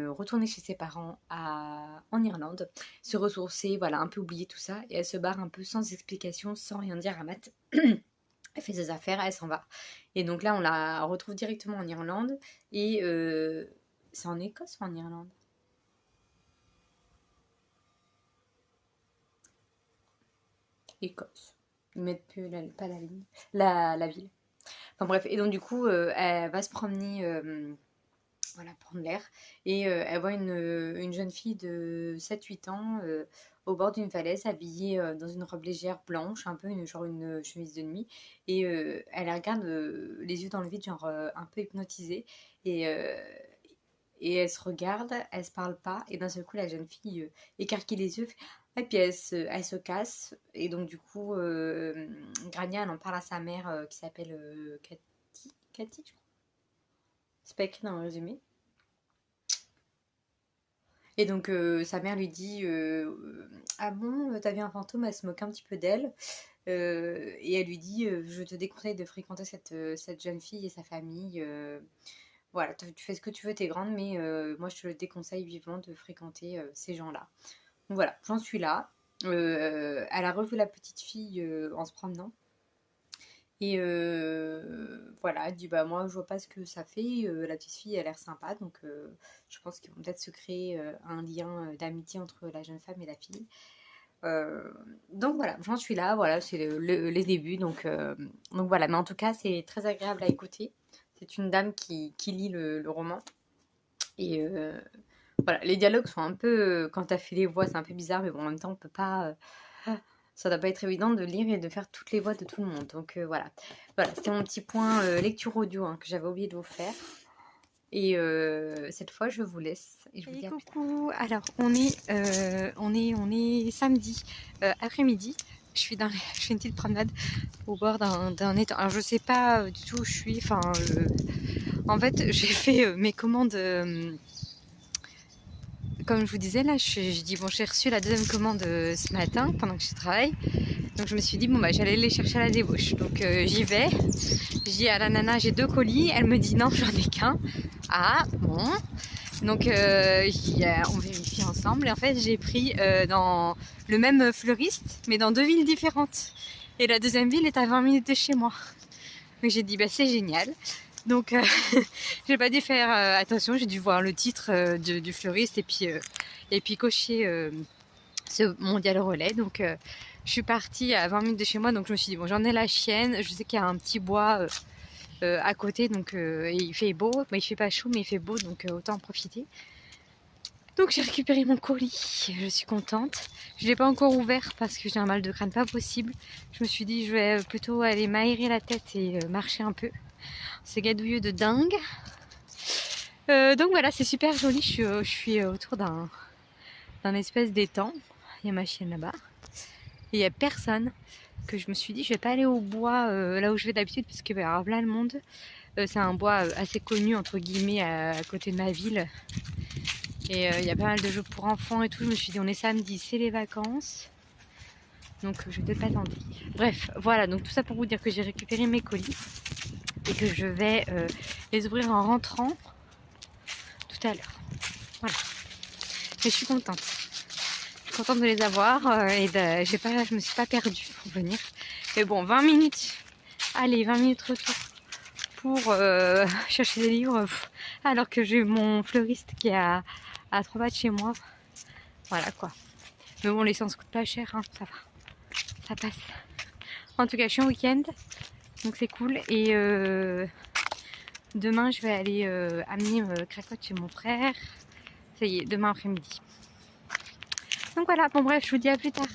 retourner chez ses parents en Irlande, se ressourcer, voilà, un peu oublier tout ça et elle se barre un peu sans explication, sans rien dire à Matt. Elle fait ses affaires, elle s'en va. Et donc là, on la retrouve directement en Irlande et c'est en Écosse ou en Irlande? Écosse. Ils mettent plus pas la ligne, la ville. Enfin bref, et donc du coup, elle va se promener, voilà, prendre l'air. Et elle voit une jeune fille de 7-8 ans au bord d'une falaise, habillée dans une robe légère blanche, un peu genre une chemise de nuit. Et elle la regarde les yeux dans le vide, genre un peu hypnotisée. Et, et elle se regarde, elle se parle pas. Et d'un seul coup, la jeune fille écarquille les yeux. Et puis elle se casse. Et donc du coup, Grania, elle en parle à sa mère qui s'appelle Cathy, je crois. C'est pas écrit dans le résumé. Et donc sa mère lui dit ah bon, t'as vu un fantôme? Elle se moque un petit peu d'elle. Et elle lui dit je te déconseille de fréquenter cette jeune fille et sa famille. Voilà, tu fais ce que tu veux, t'es grande, mais moi je te le déconseille vivement de fréquenter ces gens-là. Donc voilà, j'en suis là. Elle a revu la petite fille en se promenant. Et voilà, elle dit bah moi je vois pas ce que ça fait. La petite fille a l'air sympa, donc je pense qu'ils vont peut-être se créer un lien d'amitié entre la jeune femme et la fille. Donc voilà, j'en suis là, voilà, c'est les débuts, donc voilà, mais en tout cas c'est très agréable à écouter. C'est une dame qui lit le roman. Et voilà, les dialogues sont un peu, quand t'as fait les voix, c'est un peu bizarre, mais bon, en même temps, on peut pas. Ça doit pas être évident de lire et de faire toutes les voix de tout le monde. Donc voilà. Voilà, c'était mon petit point lecture audio hein, que j'avais oublié de vous faire. Et cette fois, je vous laisse. Et je vous dis à coucou. Alors, on est samedi après-midi. Je fais une petite promenade au bord d'un étang. Alors, je sais pas du tout où je suis. Enfin, en fait, j'ai fait mes commandes. Comme je vous disais, là, je dis bon, j'ai reçu la deuxième commande ce matin pendant que je travaille. Donc je me suis dit bon bah j'allais les chercher à la débauche. Donc j'y vais. Je dis à la nana j'ai 2 colis. Elle me dit non j'en ai qu'un. Ah bon. Donc on vérifie ensemble. Et en fait j'ai pris dans le même fleuriste mais dans 2 villes différentes. Et la deuxième ville est à 20 minutes de chez moi. Donc j'ai dit bah c'est génial. Donc j'ai pas dû faire attention. J'ai dû voir le titre du fleuriste et puis cocher ce mondial relais. Donc je suis partie à 20 minutes de chez moi, donc je me suis dit bon j'en ai la chienne, je sais qu'il y a un petit bois à côté, donc et il fait beau, mais il fait pas chaud mais il fait beau, donc autant en profiter. Donc j'ai récupéré mon colis, je suis contente. Je l'ai pas encore ouvert parce que j'ai un mal de crâne pas possible. Je me suis dit je vais plutôt aller m'aérer la tête et marcher un peu. C'est gadouilleux de dingue. Donc voilà, c'est super joli, je suis autour d'un espèce d'étang. Il y a ma chienne là-bas. Et il n'y a personne, que je me suis dit je vais pas aller au bois là où je vais d'habitude parce qu'il va y avoir plein de monde. C'est un bois assez connu entre guillemets à côté de ma ville. Et il y a pas mal de jeux pour enfants et tout. Je me suis dit on est samedi, c'est les vacances. Donc je vais peut-être pas tenter. Bref, voilà, donc tout ça pour vous dire que j'ai récupéré mes colis. Et que je vais les ouvrir en rentrant tout à l'heure. Voilà. Mais je suis contente. contente de les avoir je me suis pas perdue pour venir. Mais bon, 20 minutes, allez, 20 minutes retour pour chercher des livres, alors que j'ai mon fleuriste qui est à 3 pas de chez moi. Voilà quoi. Mais bon, l'essence coûte pas cher, hein, ça va, ça passe. En tout cas, je suis en week-end, donc c'est cool. Et demain, je vais aller amener Cracotte chez mon frère. Ça y est, demain après-midi. Donc voilà, bon bref, je vous dis à plus tard.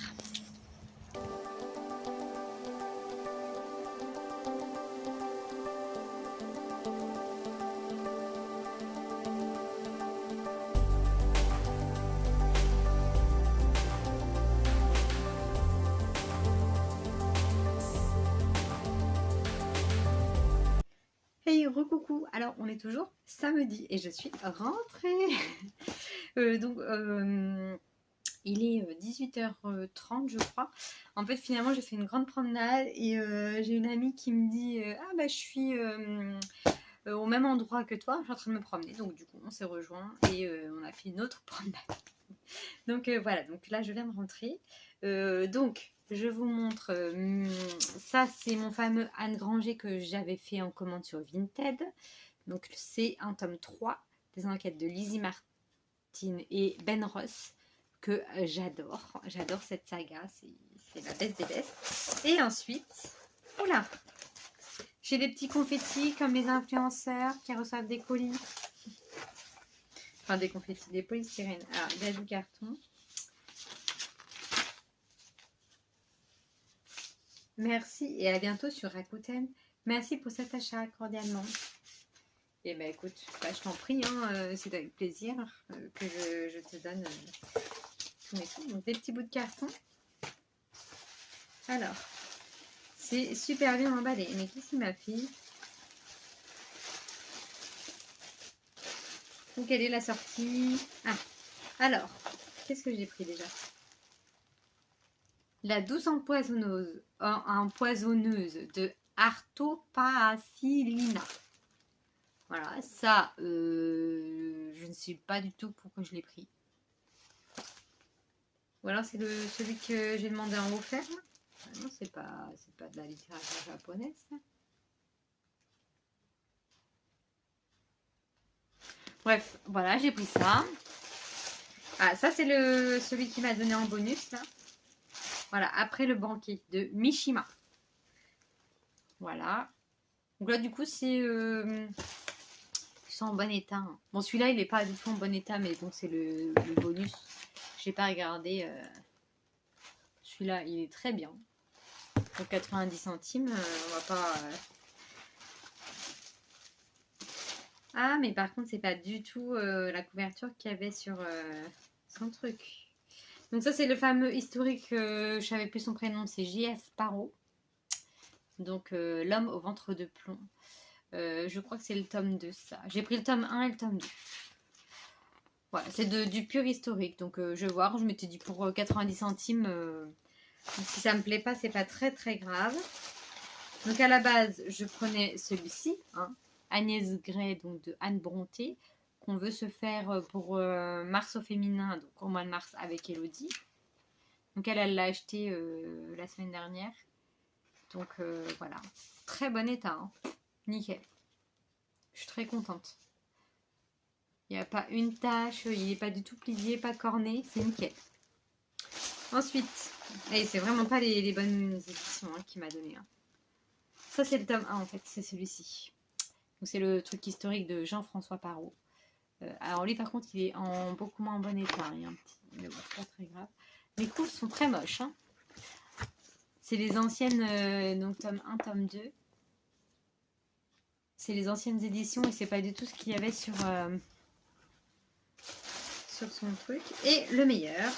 Hey, recoucou. Alors, on est toujours samedi et je suis rentrée. Il est 18h30, je crois. En fait, finalement, j'ai fait une grande promenade et j'ai une amie qui me dit ah bah je suis au même endroit que toi, je suis en train de me promener. Donc du coup, on s'est rejoints et on a fait une autre promenade. Donc voilà, donc là, je viens de rentrer. Donc, je vous montre, ça c'est mon fameux Anne Granger que j'avais fait en commande sur Vinted. Donc c'est un tome 3 des enquêtes de Lizzie Martin et Ben Ross que j'adore. J'adore cette saga, c'est la best des best. Et ensuite, oula, j'ai des petits confettis comme les influenceurs qui reçoivent des colis. Enfin des confettis, des polystyrènes. Alors, il y a du carton. Merci et à bientôt sur Rakuten. Merci pour cet achat cordialement. Et ben écoute, je t'en prie, hein, c'est avec plaisir que je te donne tous mes trucs. Donc des petits bouts de carton. Alors, c'est super bien emballé. Mais qu'est-ce qu'il m'a fait? Donc quelle est la sortie? Ah, alors, qu'est-ce que j'ai pris déjà? La douce empoisonneuse de Artopacilina. Voilà, ça, je ne sais pas du tout pourquoi je l'ai pris. Ou alors c'est celui que j'ai demandé en offert. Ah non, c'est pas de la littérature japonaise. Ça. Bref, voilà, j'ai pris ça. Ah, ça c'est celui qui m'a donné en bonus là. Voilà, après le banquet de Mishima. Voilà. Donc là, du coup, c'est en bon état. Hein. Bon, celui-là, il n'est pas du tout en bon état, mais bon, c'est le bonus. Je n'ai pas regardé. Celui-là, il est très bien. Pour 90 centimes, on va pas... Ah, mais par contre, c'est pas du tout la couverture qu'il y avait sur son truc. Donc ça, c'est le fameux historique, je savais plus son prénom, c'est J.F. Parrot. Donc, l'homme au ventre de plomb. Je crois que c'est le tome 2, ça. J'ai pris le tome 1 et le tome 2. Voilà, c'est du pur historique. Donc, je vais voir. Je m'étais dit pour 90 centimes, si ça me plaît pas, c'est pas très très grave. Donc, à la base, je prenais celui-ci, hein, Agnès Gray, donc de Anne Brontë, qu'on veut se faire pour mars au féminin, donc au mois de mars avec Elodie. Donc, elle l'a acheté la semaine dernière. Donc, voilà. Très bon état, hein. Nickel. Je suis très contente. Il n'y a pas une tache, il n'est pas du tout plié, pas corné, c'est nickel. Ensuite, et c'est vraiment pas les bonnes éditions hein, qu'il m'a donné. Hein. Ça c'est le tome 1 en fait, c'est celui-ci. Donc c'est le truc historique de Jean-François Parrot. Alors lui par contre il est en beaucoup moins bon état, il y a un petit... mais bon c'est pas très grave. Les couves sont très moches. Hein. C'est les anciennes, donc tome 1, tome 2. C'est les anciennes éditions et c'est pas du tout ce qu'il y avait sur son truc. Et le meilleur.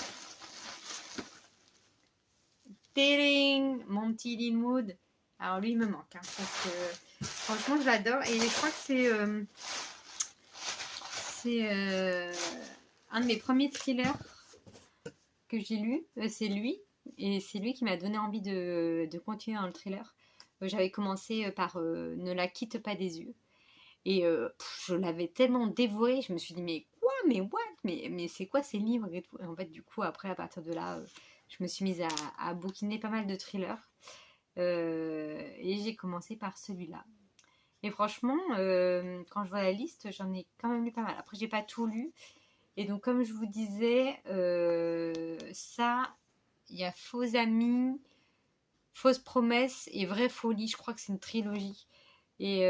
Téling, mon petit Linwood. Alors lui il me manque hein, parce que franchement je l'adore et je crois que c'est un de mes premiers thrillers que j'ai lu. C'est lui et c'est lui qui m'a donné envie de continuer dans le thriller. J'avais commencé par Ne la quitte pas des yeux. Et je l'avais tellement dévoré, je me suis dit, mais quoi? Mais what? mais c'est quoi ces livres et tout. Et en fait, du coup, après, à partir de là, je me suis mise à bouquiner pas mal de thrillers. Et j'ai commencé par celui-là. Et franchement, quand je vois la liste, j'en ai quand même lu pas mal. Après, j'ai pas tout lu. Et donc, comme je vous disais, ça, il y a Faux Amis, Fausse Promesse et Vraie Folie. Je crois que c'est une trilogie. Et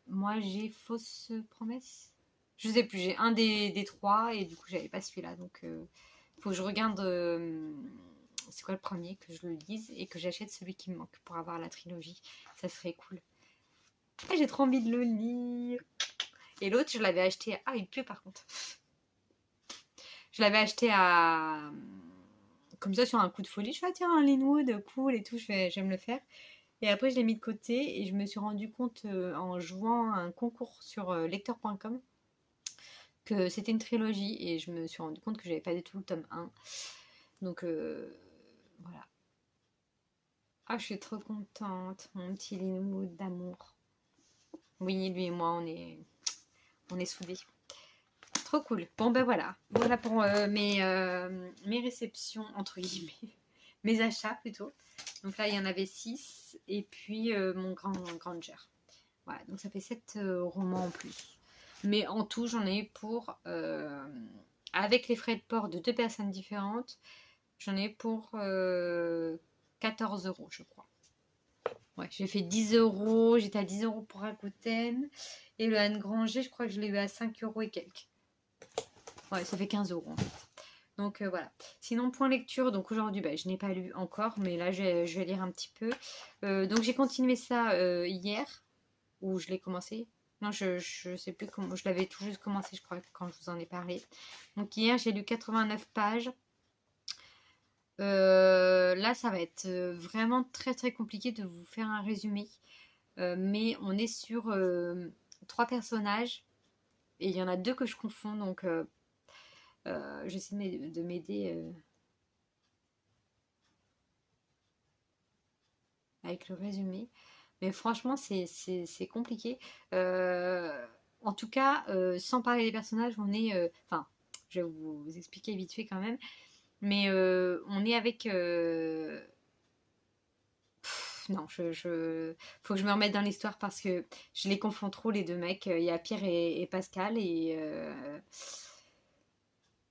moi, j'ai Fausse Promesse. Je sais plus, j'ai un des trois et du coup, j'avais pas celui-là. Donc, faut que je regarde c'est quoi le premier, que je le lise et que j'achète celui qui me manque pour avoir la trilogie. Ça serait cool. Ah, j'ai trop envie de le lire. Et l'autre, je l'avais acheté. Ah, il pleut par contre. Je l'avais acheté à. Comme ça, sur un coup de folie. Je fais, ah, tiens, un Linwood, cool et tout. J'aime le faire. Et après, je l'ai mis de côté et je me suis rendu compte en jouant à un concours sur lecteur.com que c'était une trilogie et je me suis rendu compte que j'avais pas du tout le tome 1. Donc voilà. Ah, je suis trop contente, mon petit Linwood d'amour. Oui, lui et moi, on est soudés. Trop cool. Bon, ben voilà. Voilà pour mes réceptions, entre guillemets. Mes achats, plutôt. Donc là, il y en avait 6. Et puis, mon Granger. Voilà, donc ça fait 7 romans en plus. Mais en tout, j'en ai pour... avec les frais de port de 2 personnes différentes, j'en ai pour 14 euros, je crois. Ouais, j'ai fait 10 euros. J'étais à 10 euros pour Rakuten. Et le Anne Granger, je crois que je l'ai eu à 5 euros et quelques. Ouais, ça fait 15 euros en fait. Donc voilà. Sinon, point lecture, donc aujourd'hui, je n'ai pas lu encore, mais là, je vais lire un petit peu. Donc j'ai continué ça hier, où je l'ai commencé. Non, je sais plus comment. Je l'avais tout juste commencé, je crois, quand je vous en ai parlé. Donc hier, j'ai lu 89 pages. Là, ça va être vraiment très très compliqué de vous faire un résumé. Mais on est sur 3 personnages. Et il y en a 2 que je confonds, donc j'essaie de m'aider avec le résumé. Mais franchement, c'est compliqué. En tout cas, sans parler des personnages, on est... Enfin, je vais vous expliquer vite fait quand même. Mais on est avec... non, faut que je me remette dans l'histoire parce que je les confonds trop, les deux mecs. Il y a Pierre et Pascal. Et...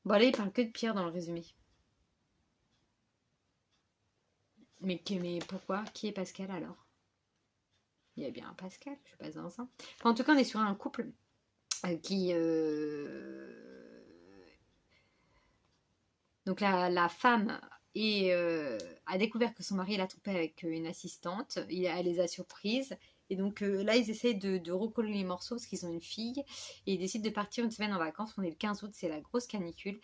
Bon, là, il parle que de Pierre dans le résumé. Mais pourquoi? Qui est Pascal alors? Il y a bien un Pascal, je suis pas dans ça. Enfin, en tout cas, on est sur un couple qui... Donc la femme a découvert que son mari l'a trompée avec une assistante. Elle les a surprises. Et donc là, ils essayent de recoller les morceaux parce qu'ils ont une fille. Et ils décident de partir une semaine en vacances. On est le 15 août, c'est la grosse canicule.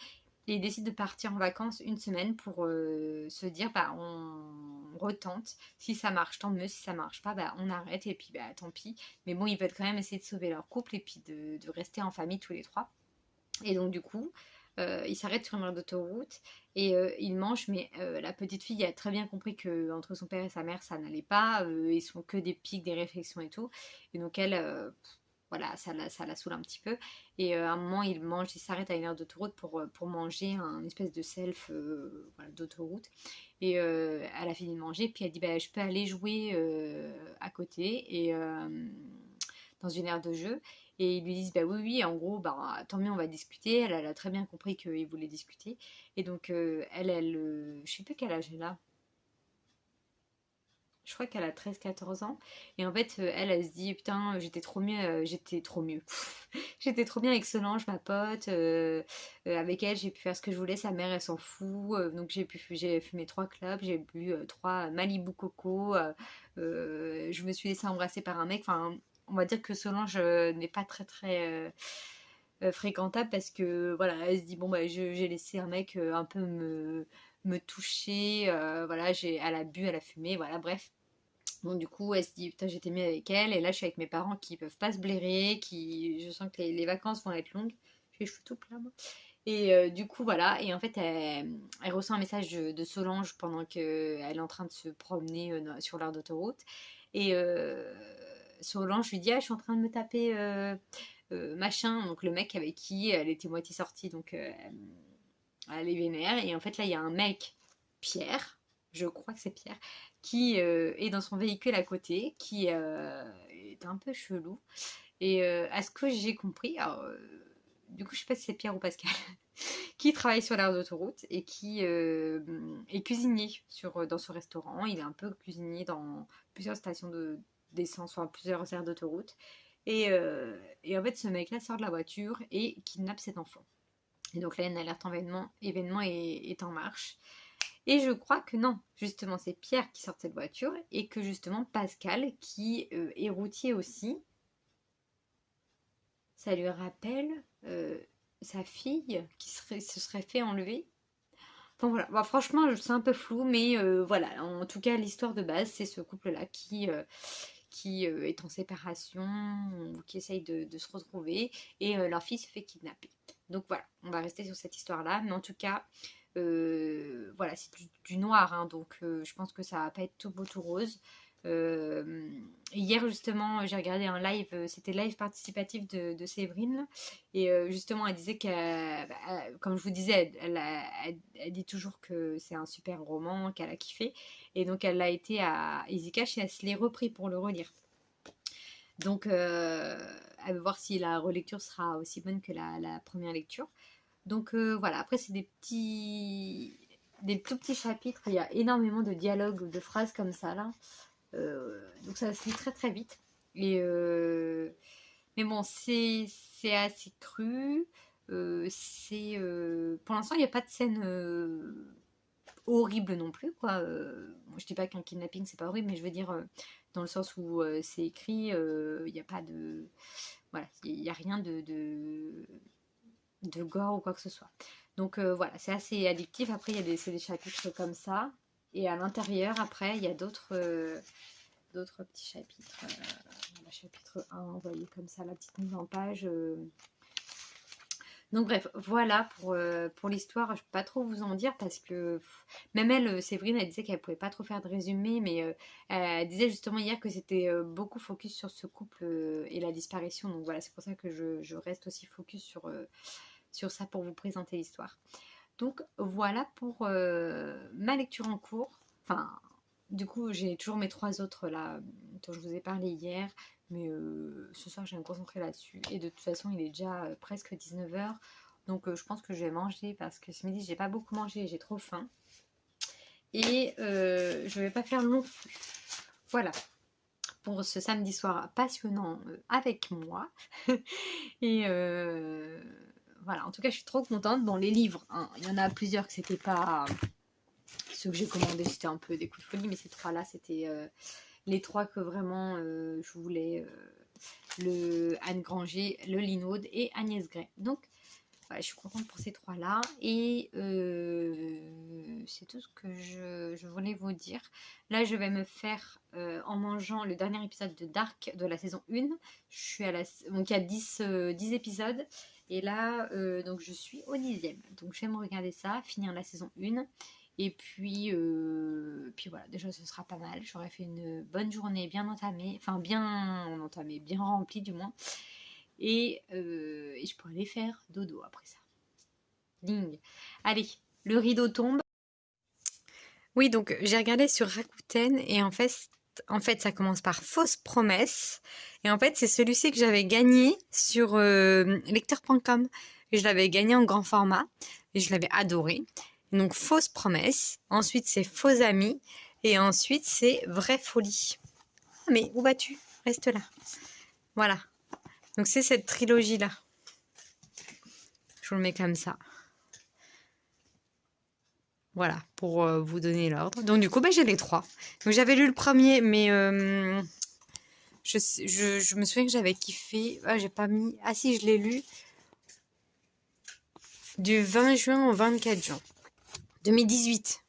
Et ils décident de partir en vacances une semaine pour se dire, on retente. Si ça marche, tant mieux. Si ça marche pas, on arrête. Et puis, tant pis. Mais bon, ils veulent quand même essayer de sauver leur couple et puis de rester en famille tous les trois. Et donc, du coup, ils s'arrêtent sur une aire d'autoroute et ils mangent. Mais la petite fille a très bien compris que entre son père et sa mère, ça n'allait pas. Ils sont que des pics, des réflexions et tout. Et donc, elle... voilà, ça la saoule un petit peu. Et à un moment, il s'arrête à une aire d'autoroute pour manger un espèce de self voilà, d'autoroute. Et elle a fini de manger, puis elle dit je peux aller jouer à côté et dans une aire de jeu. Et ils lui disent oui, oui, en gros, tant mieux, on va discuter. Elle a très bien compris qu'ils voulaient discuter. Et donc, je sais plus quel âge elle a. Je crois qu'elle a 13-14 ans. Et en fait, elle se dit, putain, j'étais trop mieux. J'étais trop mieux. J'étais trop bien avec Solange, ma pote. Avec elle, j'ai pu faire ce que je voulais. Sa mère, elle s'en fout. Donc, j'ai fumé 3 clubs. J'ai bu 3 Malibu Coco. Je me suis laissée embrasser par un mec. Enfin, on va dire que Solange n'est pas très, très fréquentable parce que, voilà, elle se dit, j'ai laissé un mec un peu me toucher. Voilà, elle a bu, elle a fumé. Voilà, bref. Bon, du coup, elle se dit, putain, j'étais mieux avec elle. Et là, je suis avec mes parents qui peuvent pas se blairer, je sens que les vacances vont être longues. J'ai les cheveux tout pleins, moi. Et du coup, voilà. Et en fait, elle reçoit un message de Solange pendant qu'elle est en train de se promener sur l'aire d'autoroute. Et Solange lui dit, je suis en train de me taper machin, donc le mec avec qui elle était moitié sortie, donc elle est vénère. Et en fait, là, il y a un mec, Pierre, je crois que c'est Pierre, qui est dans son véhicule à côté, qui est un peu chelou. Et à ce que j'ai compris, alors, du coup, je sais pas si c'est Pierre ou Pascal, qui travaille sur l'aire d'autoroute et qui est cuisinier dans ce restaurant. Il est un peu cuisinier dans plusieurs stations d'essence, enfin plusieurs aires d'autoroute. Et en fait, ce mec-là sort de la voiture et kidnappe cet enfant. Et donc là, une alerte événement est en marche. Et je crois que non, justement, c'est Pierre qui sort de cette voiture et que justement Pascal, qui est routier aussi, ça lui rappelle sa fille qui se serait fait enlever. Enfin voilà, bah, franchement, c'est un peu flou, mais voilà, en tout cas, l'histoire de base, c'est ce couple-là qui est en séparation, ou qui essaye de se retrouver, et leur fille se fait kidnapper. Donc voilà, on va rester sur cette histoire-là, mais en tout cas, voilà, c'est du noir, hein, donc je pense que ça va pas être tout beau tout rose. Hier justement j'ai regardé un live, c'était le live participatif de Séverine, et justement elle disait comme je vous disais, elle dit toujours que c'est un super roman, qu'elle a kiffé, et donc elle l'a été à Easy Cash et elle se l'est repris pour le relire. Donc elle veut voir si la relecture sera aussi bonne que la première lecture. Donc voilà, après c'est des tout petits chapitres, il y a énormément de dialogues, de phrases comme ça là. Donc ça se lit très très vite. Mais bon, c'est assez cru. Pour l'instant, il n'y a pas de scène horrible non plus, quoi. Je dis pas qu'un kidnapping c'est pas horrible, mais je veux dire dans le sens où c'est écrit, il n'y a pas de. Voilà, il n'y a rien de gore ou quoi que ce soit. Donc voilà, c'est assez addictif. Après, c'est des chapitres comme ça. Et à l'intérieur, après, il y a d'autres petits chapitres. Le chapitre 1, vous voyez comme ça, la petite mise en page. Donc bref, voilà pour l'histoire. Je ne peux pas trop vous en dire parce que même elle, Séverine, elle disait qu'elle ne pouvait pas trop faire de résumé, mais elle disait justement hier que c'était beaucoup focus sur ce couple et la disparition. Donc voilà, c'est pour ça que je reste aussi focus sur ça pour vous présenter l'histoire. Donc voilà pour ma lecture en cours. Enfin, du coup, j'ai toujours mes 3 autres là, dont je vous ai parlé hier. Mais ce soir, je vais me concentrer là-dessus. Et de toute façon, il est déjà presque 19h. Donc je pense que je vais manger parce que ce midi, j'ai pas beaucoup mangé et j'ai trop faim. Et je vais pas faire long flux. Voilà. Pour ce samedi soir passionnant avec moi. Et voilà, en tout cas, je suis trop contente. Bon, les livres, hein, il y en a plusieurs que c'était pas. Ceux que j'ai commandés, c'était un peu des coups de folie, mais ces 3-là, c'était les 3 que vraiment je voulais. Le Anne Granger, le Linode et Agnès Gray. Donc, voilà, je suis contente pour ces 3-là. Et c'est tout ce que je voulais vous dire. Là, je vais me faire, en mangeant le dernier épisode de Dark de la saison 1. Je suis donc, il y a 10 épisodes. Et là, donc, je suis au 10e. Donc, je vais me regarder ça, finir la saison 1. Et puis voilà, déjà ce sera pas mal. J'aurais fait une bonne journée bien entamée, enfin bien remplie du moins. Et je pourrais aller faire dodo après ça. Ding. Allez, le rideau tombe. Oui, donc j'ai regardé sur Rakuten et en fait ça commence par Fausse promesse. Et en fait, c'est celui-ci que j'avais gagné sur lecteur.com. Et je l'avais gagné en grand format et je l'avais adoré. Donc, Fausse promesse. Ensuite, c'est Faux amis. Et ensuite, c'est Vraie folie. Ah, mais où vas-tu? Reste là. Voilà. Donc, c'est cette trilogie-là. Je vous le mets comme ça. Voilà, pour vous donner l'ordre. Donc, du coup, j'ai les 3. Donc, j'avais lu le premier, mais je me souviens que j'avais kiffé. Ah, j'ai pas mis... Ah si, je l'ai lu du 20 juin au 24 juin. 2018.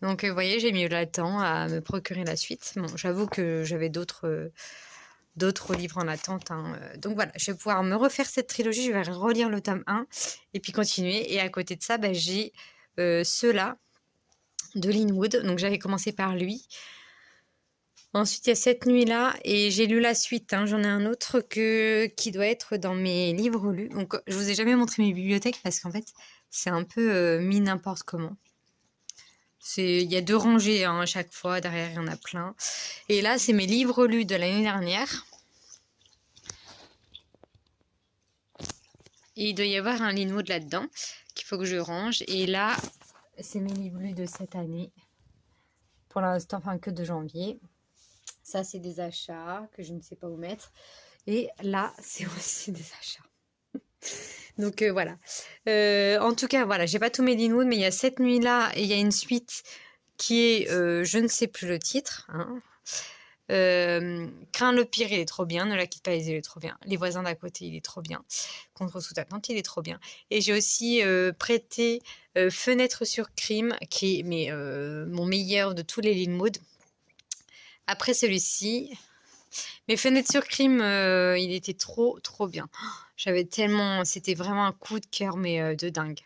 Donc, vous voyez, j'ai mis le temps à me procurer la suite. Bon, j'avoue que j'avais d'autres livres en attente. Hein. Donc, voilà, je vais pouvoir me refaire cette trilogie. Je vais relire le tome 1 et puis continuer. Et à côté de ça, j'ai ceux-là de Linwood. Donc, j'avais commencé par lui. Ensuite, il y a cette nuit-là et j'ai lu la suite, hein. J'en ai un autre qui doit être dans mes livres lus. Donc, je vous ai jamais montré mes bibliothèques parce qu'en fait, c'est un peu mis n'importe comment. Il y a 2 rangées hein, à chaque fois, derrière il y en a plein. Et là, c'est mes livres lus de l'année dernière. Et il doit y avoir un Linwood là-dedans qu'il faut que je range. Et là, c'est mes livres lus de cette année. Pour l'instant, enfin que de janvier. Ça, c'est des achats que je ne sais pas où mettre. Et là, c'est aussi des achats. Donc voilà. En tout cas, voilà, j'ai pas tous mes Linwood, mais il y a cette nuit-là et il y a une suite qui est, je ne sais plus le titre. Hein. Crains le pire, il est trop bien. Ne la quitte pas, il est trop bien. Les voisins d'à côté, il est trop bien. Contre sous attente, il est trop bien. Et j'ai aussi prêté Fenêtre sur crime, qui est mon meilleur de tous les Linwood. Après celui-ci, mais Fenêtre sur crime, il était trop bien. J'avais tellement, c'était vraiment un coup de cœur, mais de dingue.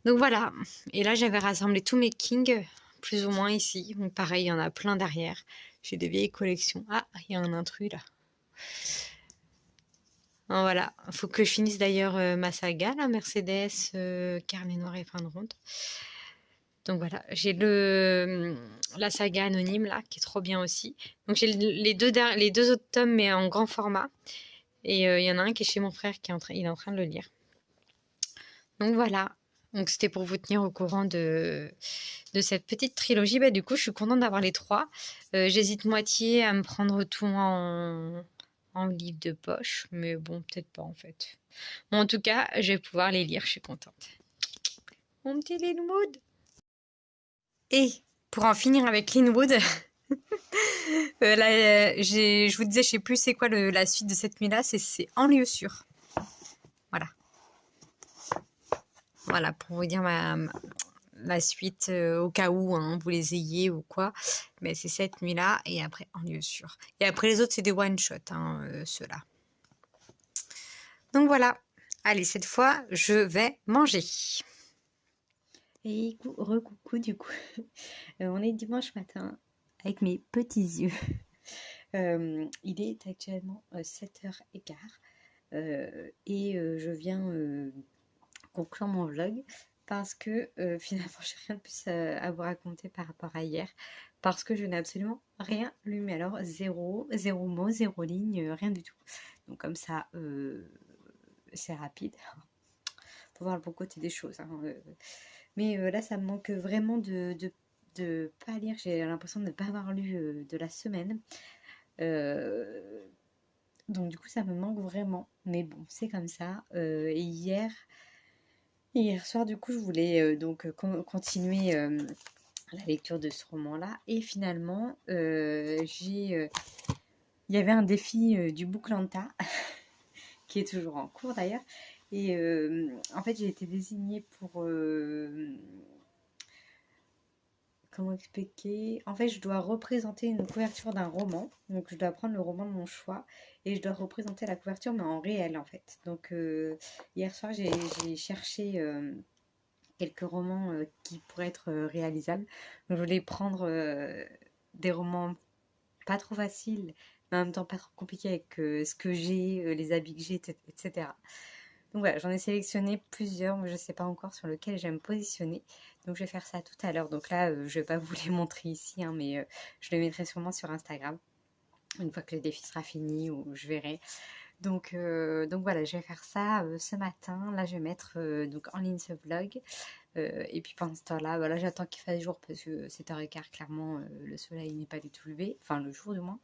Donc voilà. Et là, j'avais rassemblé tous mes Kings, plus ou moins ici. Donc pareil, il y en a plein derrière. J'ai des vieilles collections. Ah, il y a un intrus là. Ah, voilà. Faut que je finisse d'ailleurs ma saga, la Mercedes, Carnet noir et fin de ronde. Donc voilà, j'ai la saga anonyme là, qui est trop bien aussi. Donc j'ai les deux autres tomes, mais en grand format. Et il y en a un qui est chez mon frère, il est en train de le lire. Donc voilà. Donc c'était pour vous tenir au courant de cette petite trilogie. Bah, du coup, je suis contente d'avoir les 3. J'hésite moitié à me prendre tout en livre de poche. Mais bon, peut-être pas en fait. Bon, en tout cas, je vais pouvoir les lire. Je suis contente. Mon petit Linwood. Et pour en finir avec Linwood, là, je vous disais, je sais plus c'est quoi la suite de cette nuit-là. C'est En lieu sûr. Voilà. Voilà, pour vous dire la suite au cas où hein, vous les ayez ou quoi. Mais c'est cette nuit-là et après En lieu sûr. Et après les autres, c'est des one-shot, hein, ceux-là. Donc voilà. Allez, cette fois, je vais manger. Et recoucou du coup. On est dimanche matin avec mes petits yeux. Il est actuellement 7h15 et je viens conclure mon vlog parce que finalement j'ai rien de plus à vous raconter par rapport à hier parce que je n'ai absolument rien lu, mais alors zéro mot, zéro ligne, rien du tout. Donc comme ça c'est rapide. Faut voir le bon côté des choses. Hein. Mais là ça me manque vraiment de pas lire. J'ai l'impression de ne pas avoir lu de la semaine. Donc du coup ça me manque vraiment. Mais bon, c'est comme ça. Et hier soir, du coup, je voulais continuer la lecture de ce roman-là. Et finalement, il y avait un défi du Booklanta, qui est toujours en cours d'ailleurs. Et en fait, j'ai été désignée pour... comment expliquer? En fait, je dois représenter une couverture d'un roman. Donc, je dois prendre le roman de mon choix et je dois représenter la couverture, mais en réel, en fait. Donc, hier soir, j'ai cherché quelques romans qui pourraient être réalisables. Donc, je voulais prendre des romans pas trop faciles, mais en même temps pas trop compliqués avec ce que j'ai, les habits que j'ai, etc. Donc voilà, j'en ai sélectionné plusieurs, mais je ne sais pas encore sur lequel je vais me positionner. Donc je vais faire ça tout à l'heure. Donc là, je ne vais pas vous les montrer ici, hein, mais je les mettrai sûrement sur Instagram. Une fois que le défi sera fini, ou je verrai. Donc voilà, je vais faire ça ce matin. Là, je vais mettre donc en ligne ce vlog. Et puis pendant ce temps-là, voilà, j'attends qu'il fasse jour parce que 7h15, clairement, le soleil n'est pas du tout levé. Enfin, le jour du moins.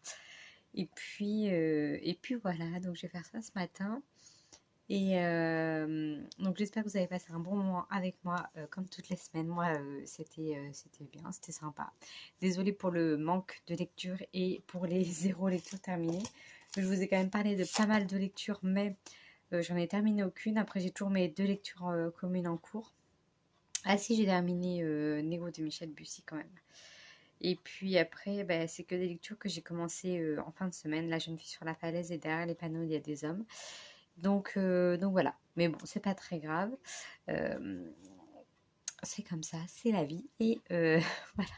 Et puis voilà, donc je vais faire ça ce matin. Et donc j'espère que vous avez passé un bon moment avec moi comme toutes les semaines. Moi c'était bien, c'était sympa. Désolée pour le manque de lecture et pour les 0 lectures terminées. Je vous ai quand même parlé de pas mal de lectures, mais j'en ai terminé aucune. Après j'ai toujours mes 2 lectures communes en cours. Ah si, j'ai terminé Négo de Michel Bussy quand même. Et puis après, bah, c'est que des lectures que j'ai commencé en fin de semaine. La jeune fille sur la falaise et derrière les panneaux, il y a des hommes. Donc voilà. Mais bon, c'est pas très grave. c'est comme ça, c'est la vie. Et voilà.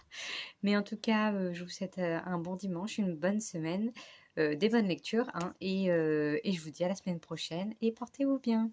Mais en tout cas, je vous souhaite un bon dimanche, une bonne semaine, des bonnes lectures, hein, et je vous dis à la semaine prochaine et portez-vous bien.